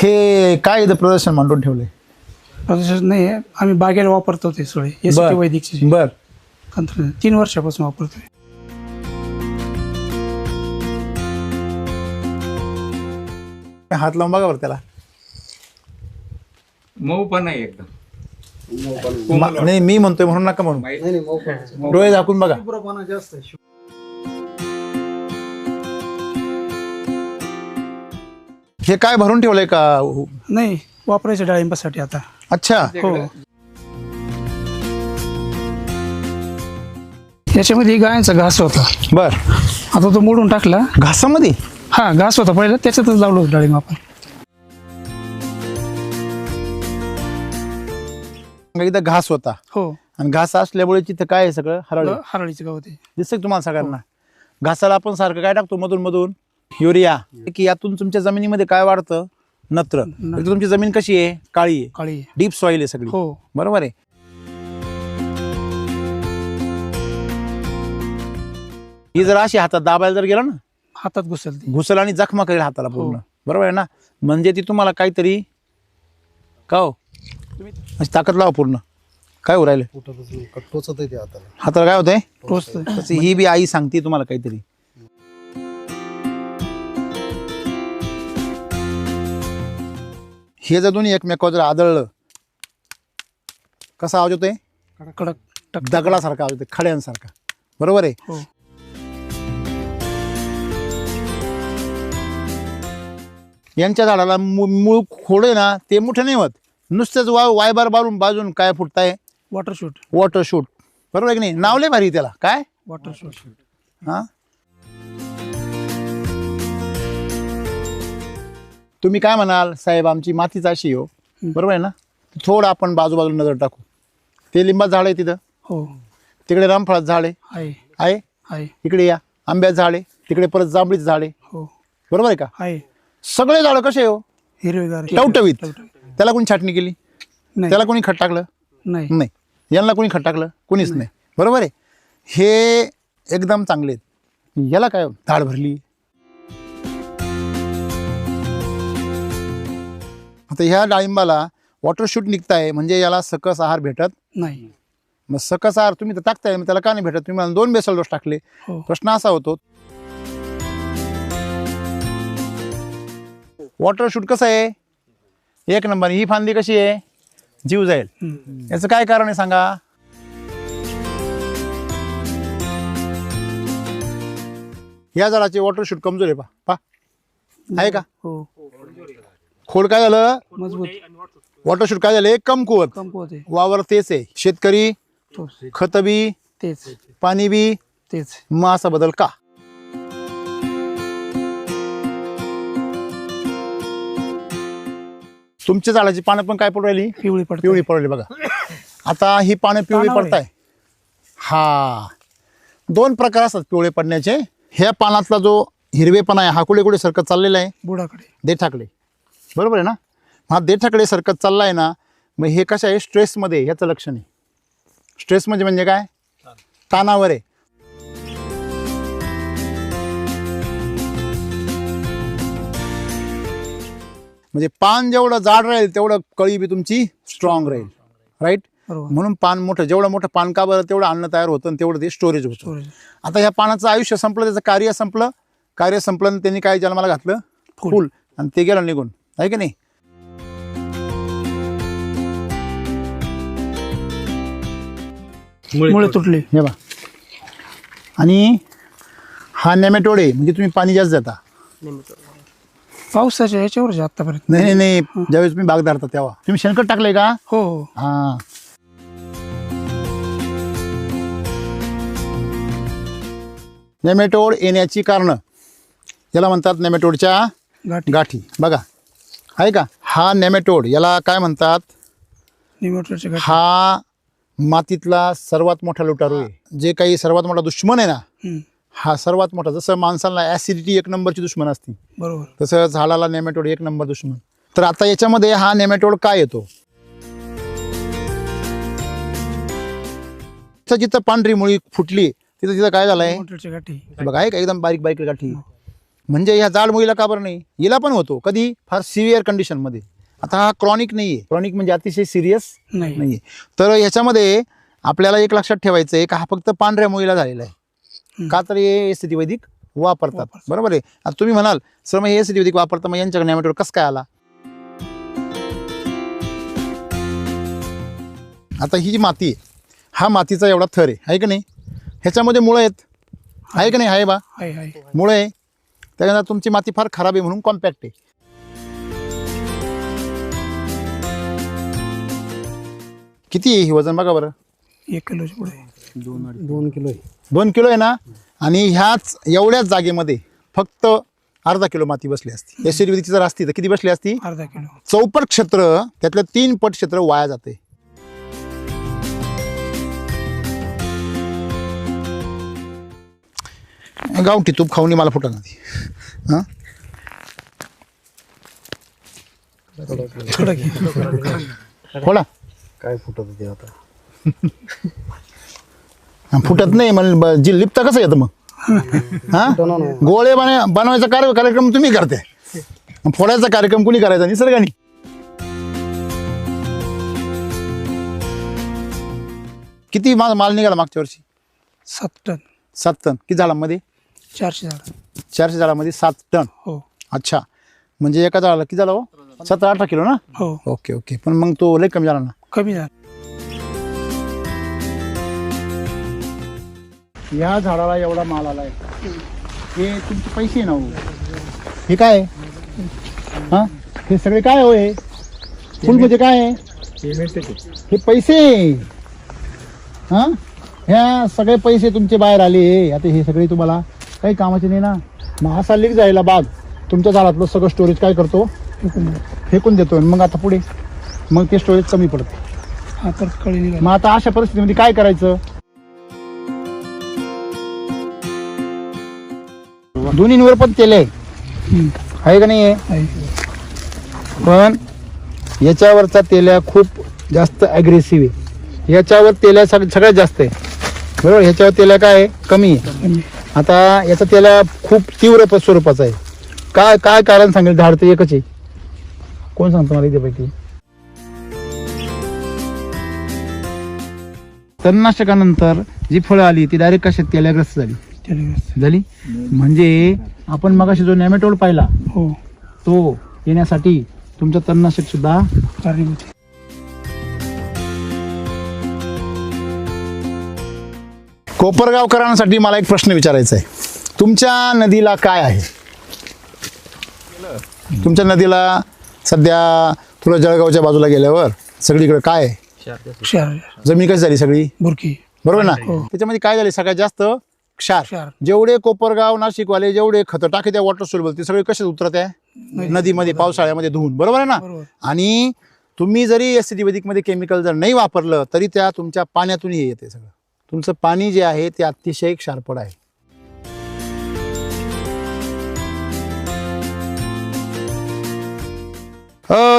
हे काय इथं प्रदर्शन मांडून ठेवलंय? प्रदूषण नाही आहे, आम्ही बागेला वापरतो ते सोळे यासाठी वैदिकचे बर, तंत्रज्ञान 3 वर्षापासून वापरतोय. हात लावून बघा बरं त्याला. मऊ पण आहे एकदम. नाही मी म्हणतोय म्हणून नका म्हणून. डोळे झाकून बघा. हे काय भरून ठेवलंय का? नाही, वापरायचं डाळिंबासाठी आता. अच्छा, हो. याच्यामध्ये गायांचा घास होता, बर. आता तो मोडून टाकला. घासामध्ये? हा, घास होता पहिला, त्याच्यातच लावलो होतं डाळिंब आपण. इथं घास होता हो, आणि घास असल्यामुळे तिथं काय आहे सगळं हरळ हरळीचं गाव ते. दिसतंय तुम्हाला सगळ्यांना. घासाला आपण सारखं काय टाकतो मधून मधून? युरिया. की यातून तुमच्या जमिनीमध्ये काय वाढतं? नत्र. म्हणजे तुमची जमीन कशी आहे? काळी आहे, काळी. डीप सॉइल आहे सगळी. हो, बरोबर आहे. ही जर अशी हातात दाबायला जर गेलं ना, हातात घुसल ती. घुसल आणि जखमा करेल हाताला पूर्ण. बरोबर आहे ना? म्हणजे ती तुम्हाला काहीतरी का हो अशी ताकद लावा पूर्ण. काय हो राहिलं? हाताला काय होतंय? टोचतोय. तशी ही बी आई सांगते तुम्हाला काहीतरी. हे जर दोन्ही एकमेकावर जर आदळलं, कसा आवाज होतोय? कडक टक. दगडासारखा आवाज होतोय, खड्यांसारखा. बरोबर आहे. हो, यांच्या झाडाला मूळ खोड आहे ना, ते मोठे नाही होत. नुसतेच वायबार बारून बाजून काय फुटताय? Water shoot. Water shoot. बरोबर आहे की नाही? नाव लय भारी त्याला. काय? Water shoot. हा, तुम्ही काय म्हणाल? साहेब आमची मातीच अशी हो. बरोबर आहे ना? थोडं आपण बाजूबाजूला नजर टाकू. ते लिंबाचं झाड आहे तिथं, हो, तिकडे रामफळाचं झाड आहे. आहे. आहे आहे. इकडे या आंब्याचं झाड आहे, तिकडे परत जांभळीचं झाड आहे. हो, बरोबर आहे का? आहे. सगळे झाडं कसे हो? हिरवेगार. टवटवीत. त्याला कोणी छाटणी केली? नाही. त्याला कोणी खत टाकलं? नाही. नाही. यांना कोणी खत टाकलं? कोणीच नाही. बरोबर आहे. हे एकदम चांगले आहेत. याला काय झाड भरली? आता ह्या डाळिंबाला वॉटर शूट निघताय म्हणजे याला सकस आहार भेटत नाही. मग सकस आहार तुम्ही तर टाकताय, मग त्याला का नाही भेटत? तुम्ही मला 2 बेसल डोस टाकले. हो. प्रश्न असा होतो, वॉटर शूट कसं आहे? एक नंबर. ही फांदी कशी आहे? जीव जाईल. याचं काय कारण आहे सांगा? या झाडाचे वॉटर शूट कमजोर आहे. पा आहे का? हो, खोड काय झालं? मजबूत. वॉटर शूट काय झाले? कमकुवत. कंपोते. वावर तेच आहे. शेतकरी तोच. खत बी, तेच. पाणी बी, तेच. मग असा बदल का? तुमच्या झाडाची पानं पण काय पडू राहिली? पिवळी पडते. पिवळी पडली बघा. आता ही पानं पिवळी पानावर पडताय. हा, 2 प्रकार असतात पिवळे पडण्याचे. ह्या पानातला जो हिरवेपणा आहे हा कुठे कुठे सरकत चाललेला आहे? बुडाकडे. देठाकडे. बरोबर आहे ना? हा देठाकडे सरकत चाललाय ना, मग हे कसं आहे? स्ट्रेसमध्ये. याचं लक्षण आहे. स्ट्रेस म्हणजे काय? ताणावर आहे. म्हणजे पान जेवढं जाड राहील तेवढं कळी बी तुमची स्ट्रॉंग राहील. राईट? बरोबर. म्हणून पान मोठं, जेवढं मोठं पान का बरं? तेवढं अन्न तयार होतं आणि तेवढं ते स्टोरेज होतं. स्टोरेज. आता ह्या पानाचं आयुष्य संपलं, त्याचं कार्य संपलं. कार्य संपलं आणि त्यांनी काय जन्माला घातलं? फुल. आणि ते गेलं निघून. आहे की नाही? मुळे तुटले. हे बा. आणि हा नेमॅटोड आहे, म्हणजे तुम्ही पाणी जास्त देता. पावसाच्या याच्यावरच आतापर्यंत. नाही नाही नाही, ज्यावेळेस तुम्ही बाग धरता तेव्हा तुम्ही शेणखत टाकलंय का? हो, हो. हा. नेमॅटोड येण्याची कारण याला म्हणतात नेमॅटोडच्या गाठी. गाठी. बघा आहे का? हा नेमॅटोड, याला काय म्हणतात? निमोटरच्या गाठी. हा मातीतला सर्वात मोठा लुटारू आहे. जे काही सर्वात मोठा दुश्मन आहे ना, हम्म. हा सर्वात मोठा. जसं माणसाला ऍसिडिटी 1 नंबरची दुश्मन असते, बरोबर. तसं झाडाला नेमॅटोड 1 नंबर दुश्मन. तर आता याच्यामध्ये हा नेमॅटोड काय येतो? जिथं पांढरी मुळी फुटली तिथं काय झालंय? निमोटरच्या गाठी. बघा आहे का? एकदम बारीक बारीक गाठी. म्हणजे ह्या जाड मुलीला का बरं नाही? हिला पण होतो कधी, फार सिव्हिअर कंडिशनमध्ये. आता हा क्रॉनिक नाही आहे, क्रॉनिक म्हणजे अतिशय सिरियस नाही नाही आहे. तर ह्याच्यामध्ये आपल्याला एक लक्षात ठेवायचं आहे का हा फक्त पांढऱ्या मुलीला झालेला आहे. का तर हे एसीटी वैदिक वापरतात, बरोबर आहे. आता तुम्ही म्हणाल सर मग हे एसीटी वैदिक वापरता, मग यांच्याकडे नॅमेटोड कसं काय आला? आता ही जी माती आहे, हा मातीचा एवढा थर आहे का नाही, ह्याच्यामध्ये मुळं आहेत, आहे का नाही? आहे बा, आहे मुळं आहे. त्याच्यानंतर तुमची माती फार खराब आहे म्हणून कॉम्पॅक्ट आहे. किती आहे ही वजन बघा बरं? 1 किलोच्या पुढे 2 किलो आहे. 2 किलो आहे ना. आणि ह्याच एवढ्याच जागेमध्ये फक्त अर्धा किलो माती बसली असती. एसीटी वैदिकची जर असती तर किती बसली असती? अर्धा किलो. चौपट क्षेत्र, त्यातलं 3 पट क्षेत्र वाया जाते. गावठी तूप खाऊन मला फुटा नाही. हां थोडं घे. खोला. काय फुटत होते आता? फुटत नाही म्हणजे जी लिपता कसं येतं मग? हा गोळे बनवायचा कार्यक्रम तुम्ही करते, फोडायचा कार्यक्रम कुणी करायचा? निसर्गाने. किती माल निघाला मागच्या वर्षी? 7 टन. 7 टन. किती झाडामध्ये? 400 झाड. 400 झाडामध्ये 7 टन. हो अच्छा, म्हणजे एका झाडाला किती झालं हो? 17-18 किलो ना? हो. Okay okay. पण मग तो लय कमी झाला ना? कमी झालं. या झाडाला एवढा माल आलाय, हे तुमचे पैसे ना हो. हे काय आहे? हा हे सगळे काय होय? फुल म्हणजे काय आहे? हे पैसे. हा ह्या सगळे पैसे तुमचे बाहेर आले. आता हे सगळे तुम्हाला काही कामाचे नाही ना. मग असा लीक जायला बाग तुमच्या झाडातलं सगळं स्टोरेज काय करतो? फेकून देतो. मग आता पुढे मग ते स्टोरेज कमी पडतं. हा तर कळी निघाली. मग आता अशा परिस्थितीमध्ये काय करायचं? दोन्हींवर पण तेल आहे का नाही आहे? पण याच्यावरचा तेल्या खूप जास्त ॲग्रेसिव्ह आहे. याच्यावर तेल्या सगळ्यात जास्त आहे, बरोबर. ह्याच्यावर तेल्या काय आहे? कमी आहे. आता याचा तेल्या खूप तीव्र स्वरूपाचा आहे. काय काय कारण सांगेल? झाड तर एकच आहे. कोण सांगतो मला इथे? तणनाशकानंतर जी फळं आली ती डायरेक्ट कशात? तेल्याग्रस्त झाली. म्हणजे आपण मगाशी जो नॅमेटोड पाहिला हो तो येण्यासाठी तुमचं तणनाशक सुद्धा कारणीभूत आहे. कोपरगावकरांसाठी मला एक प्रश्न विचारायचा आहे. तुमच्या नदीला काय आहे? तुमच्या नदीला सध्या तुला जळगावच्या बाजूला गेल्यावर सगळीकडे काय आहे? क्षार. जमीन कशी झाली? सगळी बुरकी. बरोबर ना. त्याच्यामध्ये काय झाले? सगळ्यात जास्त क्षार. जेवढे कोपरगाव नाशिकवाले जेवढे खतं टाके त्या वॉटर सोल्युबल ते सगळे कसे उतरत आहे? नदीमध्ये, पावसाळ्यामध्ये धुवून, बरोबर आहे ना. आणि तुम्ही जरी एसीटी वैदिकमध्ये केमिकल जर नाही वापरलं तरी त्या तुमच्या पाण्यातून हे येते सगळं. तुमचं पाणी जे आहे ते अतिशय क्षारपड आहे.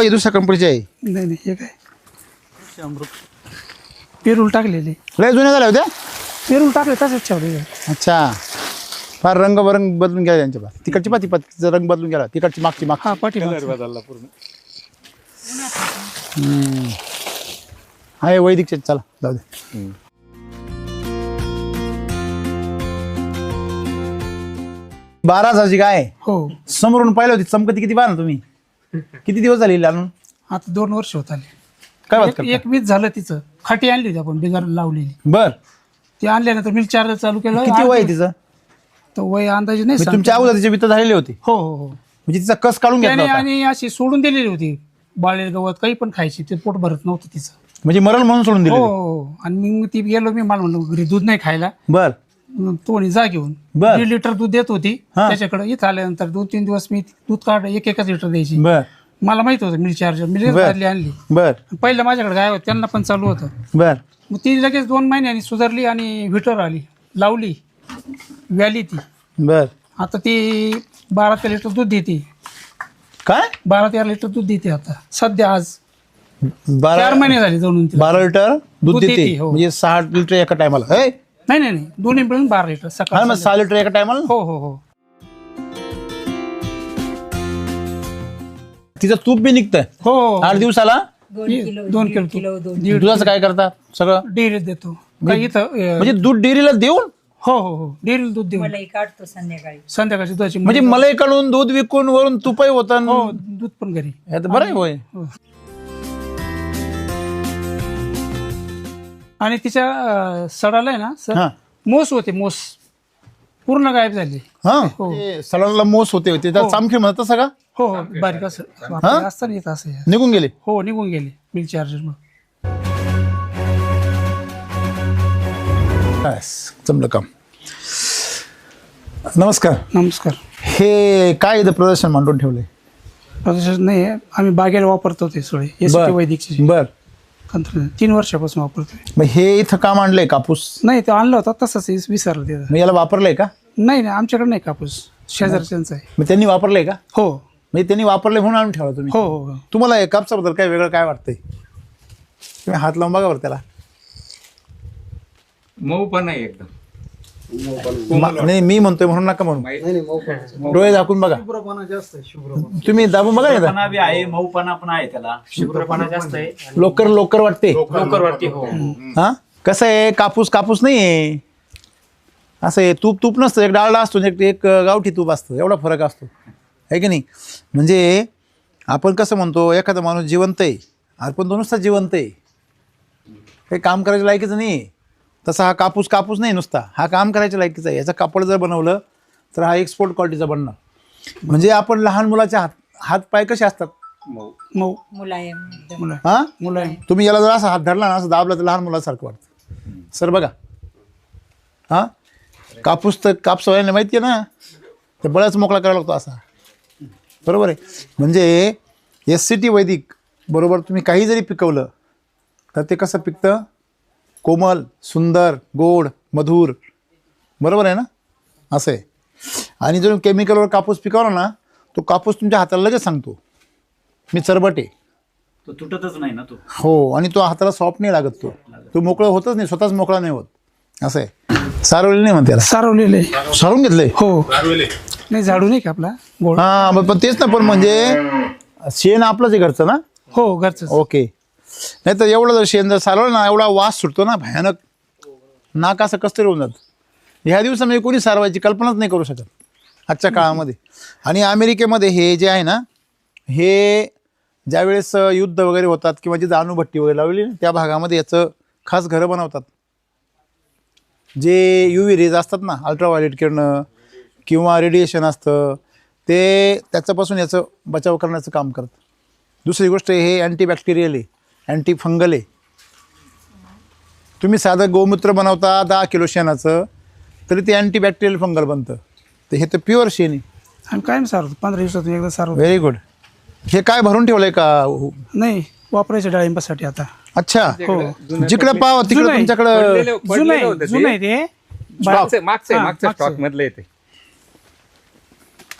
हे दुसऱ्या कंपनीचे आहे. नाही हे काय पेरूल टाकलेले. लय जुन्या झाल्या होत्या. पेरूल टाकले तसेच ठेवले. अच्छा, फार रंग बदलून गेला त्यांच्या पास. तिकडची पातीचा रंग बदलून गेला. तिकडची मागची हा पाठी बदलला पूर्ण. हा वैदिकचे. चला जाऊ दे. बाराची गाय हो समोरून पाहिलं होती चमकती किती पाहा ना तुम्ही. किती दिवस झाले आणून? आता 2 वर्ष होत आले. काय बात करता? एक वीज झालं तिचं. खाटी आणली होती आपण बिगार लावलेली. बर. ती आणल्यानंतर मिल्क चार्जर चालू केलं. किती वय आहे तिचं? तर वय अंदाजे नाही म्हणजे सांगता. तुमच्या अगोदर तिचे वित्त झालेले होते? हो हो हो. म्हणजे तिचा कस काढून घेतला त्याने होता? आणि अशी सोडून दिलेली होती. बाळेल गवत काही पण खायची. ते पोट भरत नव्हतं तिचं. म्हणजे मरण म्हणून सोडून हो दिले? हो. आणि मग ती गेलो मी मला म्हणलं घरी दूध नाही खायला. बर. मग तो म्हणे जा घेऊन. बर. 1.5 लिटर दूध देत होती हा. त्याच्याकडे. इथं आल्यानंतर 2-3 दिवस मी दूध काढ एक लिटर द्यायची. बर मला माहित होतं मिल्क चार्जर. मी बर. आणली. बर पहिलं माझ्याकडे गाय होती त्यांना पण चालू होतं. बर. मग ती लगेच 2 महिन्यांनी सुधारली आणि व्हिटर आली लावली व्याली ती. बर. आता ती 12 लिटर दूध देते. काय? 12-13 लिटर दूध देते आता सध्या. आज 12 4 महिने झाले जाऊन तिला. 12 लिटर दूध दूध देते. देते, हो. म्हणजे 6 लिटर एका टायमाला? नाही दोन्ही मिळून 12 लिटर हा सकाळ. मग 6 लिटर एका टायमाला. हो हो हो. तिचं तूप बी निघतंय हो 8 दिवसाला. 2 किलो दीड दुधाचं काय करता सगळं? डेअरीत देतो काही इथं म्हणजे दूध डेअरीला देऊन हो हो हो डेअरीला दूध देऊ मलाई काढतो संध्याकाळी. संध्याकाळची दुधाची म्हणजे मलाई काढून दूध विकून वरून तुपही होतं. हो दूध पण घरी. हे तर बरं आहे होय. आणि तिच्या सडाला आहे ना सर हा मोस होते मोस पूर्ण गायब झाले. हा हो. ते सलाडला मोस होते त्याला चामखीळ म्हणतात सगळं. हो हो बारीक असं आपल्याला असताना येत असं निघून गेले. हो निघून गेले मिल चार्जर मग. बस, जमलं काम. नमस्कार. नमस्कार. हे काय इथं प्रदर्शन मांडून ठेवलंय? प्रदर्शन नाही आम्ही बागेला वापरतो ते सगळे SCT वैदिकचे बर. तंत्रज्ञान 3 वर्षापासून वापरतोय. मग हे इथं का मांडलंय कापूस? नाही ते आणलं होतं तसंच विसरलं ते. मग याला वापरलंय का? नाही आमच्याकडे नाही कापूस शेजारच्यांचा आहे. मग त्यांनी वापरलंय का? हो म्हणजे त्यांनी वापरलंय म्हणून आणून ठेवला तुम्ही? हो हो तुम्हाला हे कापसाबद्दल काय वेगळं काय वाटतंय? तुम्ही हात लावून बघा बरं त्याला. मऊ पण आहे एकदम. नाही मी म्हणतोय म्हणून नका म्हणून. डोळे झाकून बघा. तुम्ही दाबून बघा ना. आहे मऊपणा पण आहे त्याला. शुभ्रपणा जास्त आहे. लोकर वाटते. लवकर वाटते. हो हा कसं आहे कापूस नाही आहे. असं आहे तूप नसतं. एक डाळला असतो एक गावठी तूप असतं. एवढा फरक असतो आहे की नाही. म्हणजे आपण कसं म्हणतो एखादा माणूस जिवंत आहे आपण तो नुसता जिवंत आहे काही काम करायच्या लायकीचं नाही. तसा हा कापूस नाही नुसता हा काम करायच्या लायकीचा आहे. याचं कापड जर बनवलं तर हा एक्सपोर्ट क्वालिटीचा बनणार. म्हणजे आपण लहान मुलाचे हात पाय कसे असतात? मऊ मुलायम एकदम. मुलं हा मुलं तुम्ही याला जर असा हात धरला ना असं दाबला तर लहान मुलासारखं वाटतं. सर बघा हा कापूस तर कापसावाल्याने माहिती आहे ना तर बळाच मोकळा करायला लागतो असा. बरोबर आहे. म्हणजे SCT वैदिक बरोबर तुम्ही काही जरी पिकवलं तर ते कसं पिकतं? कोमल, सुंदर, गोड, मधुर. बरोबर आहे ना. असं आहे. आणि जर केमिकलवर कापूस पिकवला ना तो कापूस तुमच्या हाताला लगेच सांगतो मी चरबट आहे. तो तुटतच नाही ना तो. हो आणि तो हाताला सॉफ्ट नाही लागत. तो मोकळं होतच नाही स्वतःच मोकळा नाही होत. असं आहे. सारवलेलं नाही म्हणते त्याला. सारवलेले सारून घेतलंय. हो नाही झाडू नाही का आपला गोळ. हा पण तेच ना. पण म्हणजे शेण आपलंच आहे घरचं ना. हो घरचं. ओके. नाही तर एवढं जर शेण जर सारवलं ना एवढा वास सुटतो ना भयानक. नाक असं कसं तरी होऊन जातं. ह्या दिवसामध्ये कोणी सारवायची कल्पनाच नाही करू शकत आजच्या काळामध्ये. आणि अमेरिकेमध्ये हे जे आहे ना हे ज्यावेळेस युद्ध वगैरे होतात किंवा जिथं अणुभट्टी वगैरे लावली त्या भागामध्ये याचं खास घरं बनवतात. जे UV रेज असतात ना अल्ट्राव्हायोलेट किरणं किंवा रेडिएशन असतं ते त्याच्यापासून याचं बचाव करण्याचं काम करतं. दुसरी गोष्ट हे अँटीबॅक्टेरियल आहे अँटी फंगल आहे. तुम्ही साधं गोमूत्र बनवता 10 किलो शेणाचं तरी ते अँटीबॅक्टेरियल फंगल बनतं. तर हे तर प्युअर शेण आहे. आणि कायम सारवतो 15 दिवसातून एकदा सारवतो. Very good. हे काय भरून ठेवलंय का? नाही वापरायच्या डाळिंबासाठी आता. अच्छा. हो जिकडे पाव तिकडे जुनं आहे. तुमच्याकडं जुनं आहे ते. मागच्या स्टॉक मधलं येते.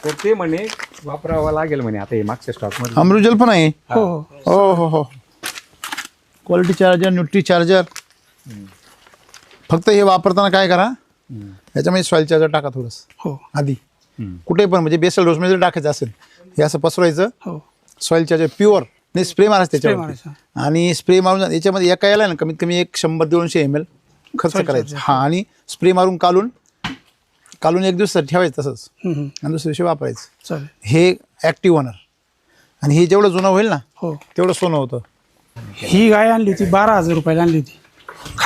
तर ते म्हणे वापरावं लागेल म्हणे आता हे मागच्या स्टॉक मध्ये. अमृजल पण आहे. हो हो हो हो हो. Quality charger nutri charger. फक्त हे वापरताना काय करा याच्यामध्ये सॉईल चार्जर टाका थोडंसं हो आधी. कुठे पण म्हणजे बेसल डोसमध्ये जर टाकायचं असेल हे असं पसरवायचं. हो सॉईल चार्जर प्युअर नाही स्प्रे मारायचं त्याच्यावर. मारायचा. आणि स्प्रे मारून याच्यामध्ये एका याला ना कमीत कमी 100-200 ml खर्च करायचं. हा आणि स्प्रे मारून काढून 1 दिवस ठेवायचं तसंच आणि दुसऱ्या दिवशी वापरायचं. चालेल. हे ॲक्टिव्ह होणार. आणि हे जेवढं जुनं होईल ना हो तेवढं सोनं होतं. ही गाय आणली होती 12,000 रुपयाला आणली होती.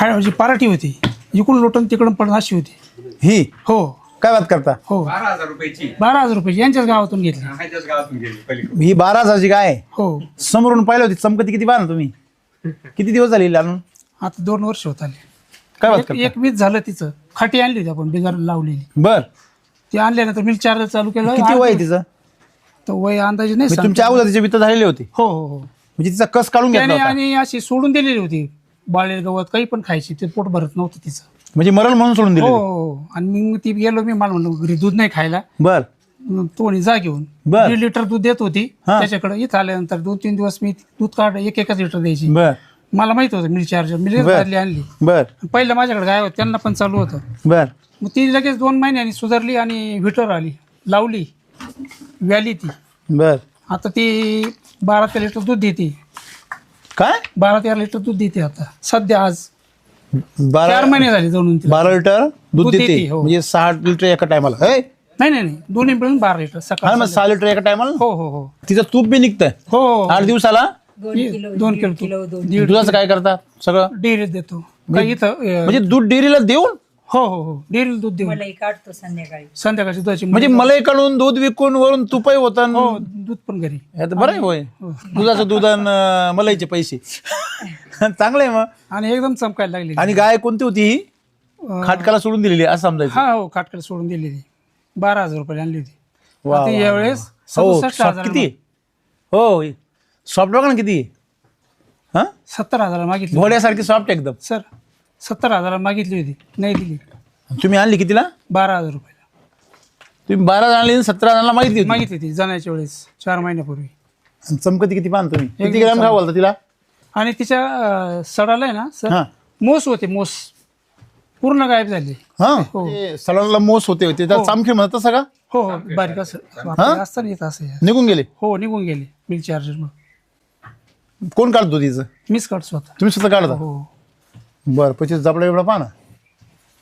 म्हणजे पराठी होती इकडून लोटून तिकडून पण अशी होती ही हो. काय बात करता? हो 12,000 रुपयाची 12,000 रुपयाची यांच्याच गावातून घेतली. ह्याच्याच गावातून गेली पलीकडे. ही 12,000ची गाय आहे. हो समोरून पाहिलं होती चमकती किती पाहा ना तुम्ही. किती दिवस झाले आणून? आता 2 वर्ष होत आले. काय बात करता? एक वीज झालं तिचं. खाटी आणली होती आपण बिगार लावलेली. बर. ती आणल्यानंतर मिल चार्जर चालू केलं. किती वय आहे तिचं? तर वय अंदाजे नाही म्हणजे तुमच्या अगोदर तिचे वित्त झालेले होते हो हो हो. म्हणजे तिचा कस काढून घेतला त्याने होता. आणि अशी सोडून दिलेली होती बाळेल गवत काही पण खायची ते पोट भरत नव्हतं तिचं. म्हणजे मरल म्हणून सोडून हो दिले. हो. आणि मग ती गेलो मी मला म्हणलं घरी दूध नाही खायला. बर मग तो म्हणे जा घेऊन. बर. 1.5 लिटर दूध देत होती हा. त्याच्याकडे. इथं आल्यानंतर 2-3 दिवस मी दूध काढ एकच लिटर द्यायची. बर मला माहित होतं मिल चार्जर मी बर. आणली. बर पहिलं माझ्याकडे गाय होती त्यांना पण चालू होतं. बर मग ती लगेच 2 महिन्यांनी सुधारली आणि व्हिटर आली लावली व्याली ती. बर आता ती 12-13 लिटर दूध देते. काय 12-13 लिटर दूध देते आता सध्या आज 4 12 महिने झाले जाऊन तिला. 12 लिटर दूध दूध देते देते, हो. म्हणजे 6 लिटर एका टायमाला नाही दोन्ही मिळून 12 लिटर हा सकाळ मग 6 लिटर एका टायमाला हो हो हो तिचं तूप बी निघतंय हो 8 दिवसाला. 2 किलो दोन दुधाचं काय करतात सगळं डेअरीत देतो. काही इथं म्हणजे दूध डेअरीला देऊन हो हो हो डेअरीला दूध देऊ मलाई काढतो संध्याकाळी. संध्याकाळची दुधाची म्हणजे मलाई काढून दूध विकून वरून तुपही होतं हो दूध पण घरी. हे तर बरं आहे होय. दुधाचं दूध आणि मलाईचे पैसे चांगलं आहे मग. आणि एकदम चमकायला लागली. आणि गाय कोणती होती ही खाटकाला सोडून दिलेली असं समजायचं. हा हो खाटकाला सोडून दिलेली 12,000 रुपये आणली होती. वा, आता वा, यावेळेस हो 67,000 किती हो सॉफ्ट बघा ना किती हा 70,000 मागितली घोड्यासारखी सॉफ्ट एकदम. सर 70,000 मागितली होती नाही दिली. तुम्ही आणली कितीला 12,000 रुपयाला तुम्ही 12 आणली 17 जणांना माहिती होती. मागितली ती जाण्याच्या वेळेस 4 महिन्यापूर्वी. आणि चमकती किती पान तुम्ही किती एकदम ग्राम खाऊ घालता तिला. आणि तिच्या सडाला आहे ना सर हा मोस होते मोस पूर्ण गायब झाली. हा हो. ते सलाडला मोस होते त्याला चामखीळ म्हणत सगळं हो हो बारीक असं आपल्याला असताना येत असं निघून गेले. हो निघून गेले मिल चार्जर मग कोण काढतो तिचं मीच काढ स्वतः. तुम्ही स्वतः काढता. हो बरं પછી जबडा एवढा पहा ना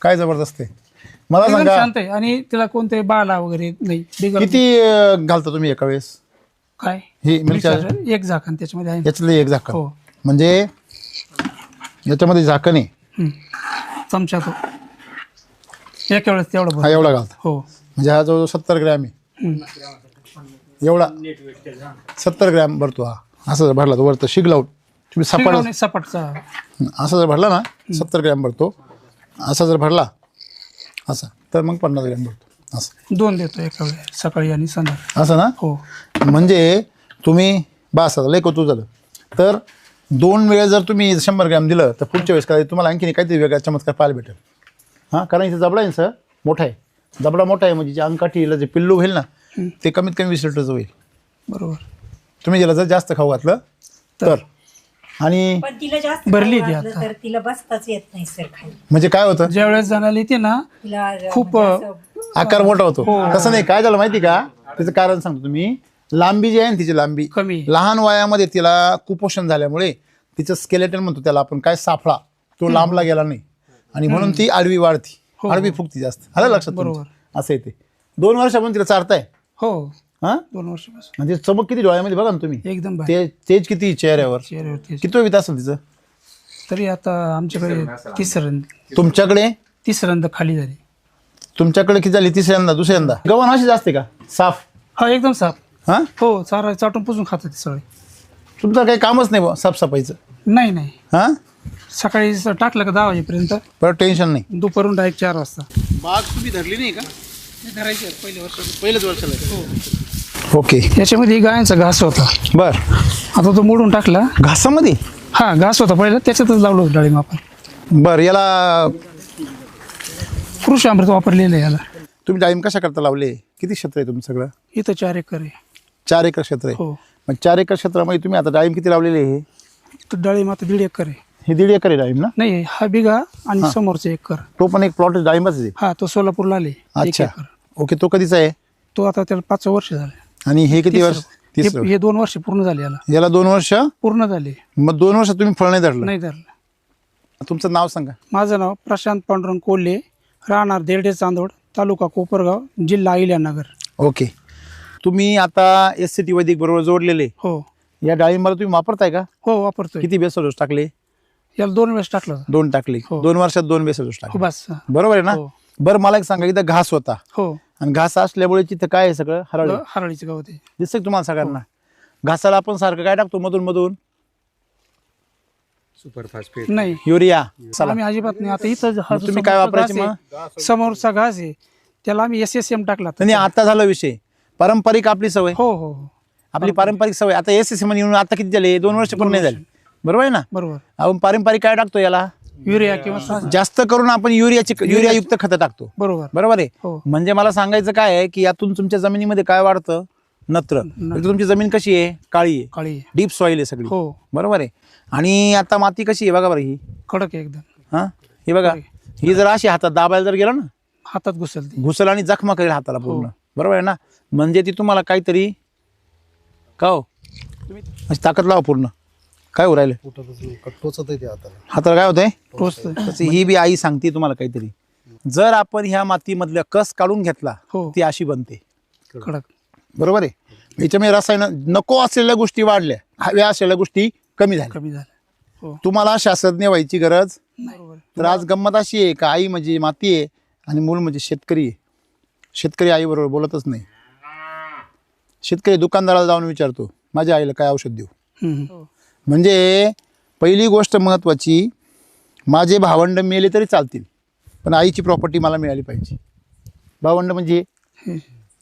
काय जबरदस्त आहे. मला एकदम सांगा शांत आहे आणि तिला कोणते बाला वगैरे नाही बिगर किती घालता तुम्ही एका वेळेस काय हे मिल मिल्क चार्जर चार्जर एक झाकण त्याच्यामध्ये आहे. याच्यातलं एक झाकण हो म्हणजे याच्यामध्ये झाकण आहे हम्म. चमचा तो एक वेळेस तेवढं हा बरं. एवढा घालता हो म्हणजे हा जवळ 70 ग्रॅम आहे हम्म. एवढा 70 ग्रॅम भरतो हा. असं जर भरला तर वरतं शिग लावून तुम्ही सपाट शिकवणे सपाटचा असं जर भरला ना 70 ग्रॅम भरतो. असा जर भरला असा तर मग 50 ग्रॅम भरतो असं 2 देतो एका वेळेस सकाळी आणि संध्याकाळी. असं ना. हो म्हणजे तुम्ही बास लय कौतुक झालं तर 2 वेळेस जर तुम्ही 100 ग्रॅम दिलं तर पुढच्या वेळेस काय तुम्हाला आणखी काहीतरी वेगळा चमत्कार पाहायला भेटेल. हां कारण इथे जबडा आहे सर मोठा आहे. जबडा मोठा आहे म्हणजे जे अंगकाठीला जे पिल्लू होईल ना ते कमीत कमी 20 लिटरचं होईल. बरोबर तुम्ही ज्याला जर जास्त खाऊ घातलं तर. आणि पण तिला जास्त भरली खाऊ ती घातलं आता. तर तिला बसताच येत नाही सर खाली. म्हणजे काय होतं ज्या वेळेस जाण्याला येते ना तिला खूप म्हणजे असं आकार मोठा होतो. तसं नाही काय झालं माहिती का त्याचं कारण सांगतो तुम्ही. लांबी जी आहे ना तिची लांबी कमी लहान वयामध्ये तिला कुपोषण झाल्यामुळे तिचं स्केलेटन म्हणतो त्याला आपण काय साफळा तो लांबला गेला नाही आणि म्हणून ती आडवी वाढती हो. आडवी फुगती जास्त आलं लक्षात बरोबर. तुमच्या? असं येते 2 वर्षापासून तिला चारताय हो हा 2 वर्षापासून म्हणजे चमक किती डोळ्यामध्ये बघा ना तुम्ही एकदम भारी. ते तेज किती चेहऱ्यावर चेहऱ्यावरती किती वित असेल तिचं तरी आता आमच्याकडे तिसऱ्यांदा खाली झाली. तुमच्याकडे किती झाली तिसऱ्यांदा दुसऱ्यांदा गव्हाण अशीच असते का साफ हा एकदम साफ. हा हो चारा चाटून पुसून खातात ते सगळे. तुमचं काही कामच नाही बुवा साफसफाईचं नाही नाही हा सकाळी टाकलं का 10 वाजेपर्यंत बरं टेन्शन नाही. दुपारून डायरेक्ट 4 वाजता. बाग तुम्ही धरली नाही का धरायचे पहिल्या वर्षात. पहिल्याच वर्षाला ओके याच्यामध्ये गायांचा घास होता बर आता तो मोडून टाकला. घासामध्ये हा घास होता पहिला त्याच्यातच लावलं होतं डाळिंब आपण. बर याला कृषी अमृत वापरलेलं आहे याला. तुम्ही डाळिंब कशा करता लावले किती क्षेत्र आहे तुमचं सगळं इथं 4 एकर आहे. 4 एकर क्षेत्र आहे हो मग 4 एकर क्षेत्रामध्ये तुम्ही आता डाळिंब किती लावलेले आहे तर डाळिंब आता 1.5 एकर आहे. हे 1.5 एकर आहे डाळिंब ना नाही हा बिघा आणि समोरचा 1 एकर. तो पण एक प्लॉट डाळिंबाच आहे हा तो सोलापूरला आले 1 अच्छा एकर. ओके तो कधीचा आहे तो आता त्याला 5 वर्ष झाले. आणि हे किती वर्ष तिसरं हे 2 वर्ष पूर्ण झाले याला. याला 2 वर्ष पूर्ण झाले मग 2 वर्ष तुम्ही फळ नाही धरलं नाही धरलं. तुमचं नाव सांगा माझं नाव प्रशांत पांडुरंग कोल्हे राहणार देरडे चांदोड तालुका कोपरगाव जिल्हा अहिल्यानगर. ओके तुम्ही आता SCT वैदिक बरोबर जोडलेले हो या डाळिंबाला तुम्ही वापरताय का हो वापरतोय. किती बेसल डोस टाकले याला 2 वेळेस टाकलं होतं. 2 टाकले हो. 2 वर्षात 2 बेसल डोस हो टाकले बस. बरोबर आहे ना हो. बरं मला एक सांगा इथं घास होता हो आणि घास असल्यामुळे तिथं काय आहे सगळं हरळ हरळीचं गाव ते. दिसतं का तुम्हाला सगळ्यांना घासाला आपण सारखं काय टाकतो मधून मधून सुपर फास्फेट नाही युरिया चला आम्ही अजिबात नाही. आता इथं हा जो तुम्ही काय समोरचा वापरायचे घास आहे, समोरचा घास आहे त्याला आम्ही SSM टाकला. नाही आता झाला विषय पारंपरिक आपली सवय हो हो हो आपली पारंपरिक सवय आता SSM येऊन आता किती झाले 2 वर्ष पण नाही झाले बरोबर आहे ना बरोबर. आपण पारंपरिक काय टाकतो याला युरिया किंवा जास्त करून आपण युरियायुक्त खतं टाकतो बरोबर. बरोबर आहे हो म्हणजे मला सांगायचं काय आहे की यातून तुमच्या जमिनीमध्ये काय वाढतं नत्र तुमची जमीन कशी आहे काळी आहे काळी आहे. डीप सॉइल आहे सगळी हो बरोबर आहे आणि आता माती कशी आहे बघा बरं ही कडक आहे एकदम. हा ही बघा ही जर अशी हातात दाबायला जर गेला ना हातात घुसल ती. घुसल आणि जखमा करेल हाताला पूर्ण बरोबर आहे ना म्हणजे ती तुम्हाला काहीतरी का हो म्हणजे ताकद लावा पूर्ण. काय हो राहिले फुटतच नाही, टोचत आहे ते हाताला. हाताला काय होतंय? टोचतंय. तशी ही बी आई सांगते तुम्हाला काहीतरी. जर आपण ह्या मातीमधल्या कस काढून घेतला हो. ती अशी बनते. कडक. बरोबर आहे. याच्यामध्ये रसायन नको असलेल्या गोष्टी वाढल्या, हव्या असलेल्या गोष्टी कमी झाल्या. कमी झालं. हो. तुम्हाला शास्त्रज्ञ व्हायची गरज बरोबर. तर आज गंमत अशी आहे का आई म्हणजे माती आहे आणि मूल म्हणजे शेतकरी आहे. शेतकरी आई बरोबर बोलतच नाही. शेतकरी दुकानदाराला जाऊन विचारतो माझ्या आईला काय औषध देऊ. म्हणजे पहिली गोष्ट महत्वाची, माझे भावंड मेले तरी चालतील पण आईची प्रॉपर्टी मला मिळाली पाहिजे. भावंड म्हणजे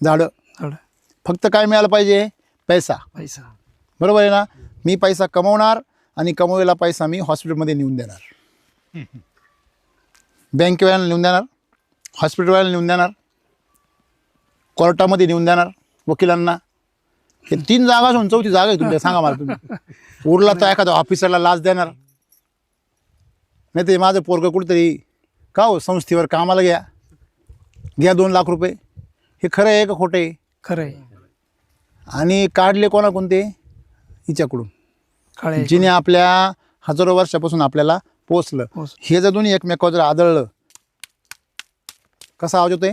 झाडं. झाडं. फक्त काय मिळालं पाहिजे? पैसा. पैसा. बरोबर आहे ना. मी पैसा कमवणार आणि कमवलेला पैसा मी हॉस्पिटलमध्ये नेऊन देणार, बँकेवाल्याला नेऊन देणार, हॉस्पिटलवाल्याला नेऊन देणार, कोर्टामध्ये नेऊन देणार, वकिलांना. हे 3 जागा असून 4थी जागा आहे तुमच्या. सांगा मला तुम्ही. उरला तर एखाद्या ऑफिसरला लाच देणार. नाही ते माझं पोरगं कुठेतरी का हो संस्थेवर कामाला घ्या 2 लाख रुपये. हे खरं आहे का खोटं आहे? खरं आहे. आणि काढले कोणते? हिच्याकडून, काळे. जिने आपल्या हजारो वर्षापासून आपल्याला पोचलं. हे जर दोन्ही एकमेकावर जर आदळलं, कसा आवाज होतोय?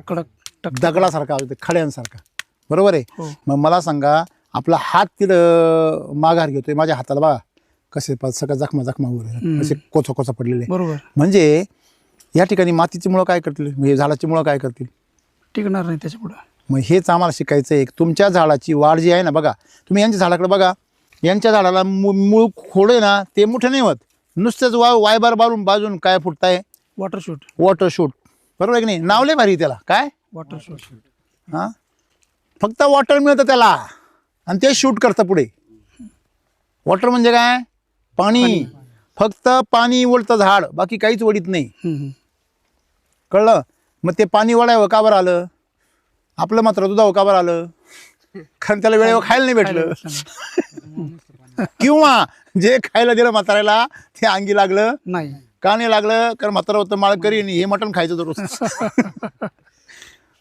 कडक. टक. दगडासारखा आवाज होतोय, खड्यांसारखा. बरोबर आहे. हो. मग मला सांगा, आपला हात तिथं माघार घेतोय. माझ्या हाताला बघा कसे सगळं जखमा वगैरे कसे कोचा पडलेले. बरोबर. म्हणजे या ठिकाणी मातीची मुळं काय करतील, म्हणजे झाडाची मुळं काय करतील? टिकणार नाही त्याच्या पुढं. मग हेच आम्हाला शिकायचं आहे. तुमच्या झाडाची वाढ जी आहे ना, बघा तुम्ही यांच्या झाडाकडे बघा. यांच्या झाडाला मूळ खोडे ना ते मोठे नाही होत, नुसतेच वायबार बाजून काय फुटताय? Water shoot. Water shoot. बरोबर आहे की नाही? नावले भारी त्याला काय? Water shoot. हां, फक्त वॉटर मिळतं त्याला आणि ते शूट करतं पुढे. वॉटर म्हणजे काय? पाणी. फक्त पाणी ओढतं झाड, बाकी काहीच ओढीत नाही. कळलं? मग ते पाणी ओढावं का बरं आलं? आपलं मात्र दुधावं का बरं आलं? कारण त्याला वेळेवर खायला नाही भेटलं. किंवा जे खायला दिलं म्हाताऱ्याला ते अंगी लागलं नाही. का नाही लागलं? कारण म्हातारा होतं माळकरी आणि हे मटण खायचं दररोज.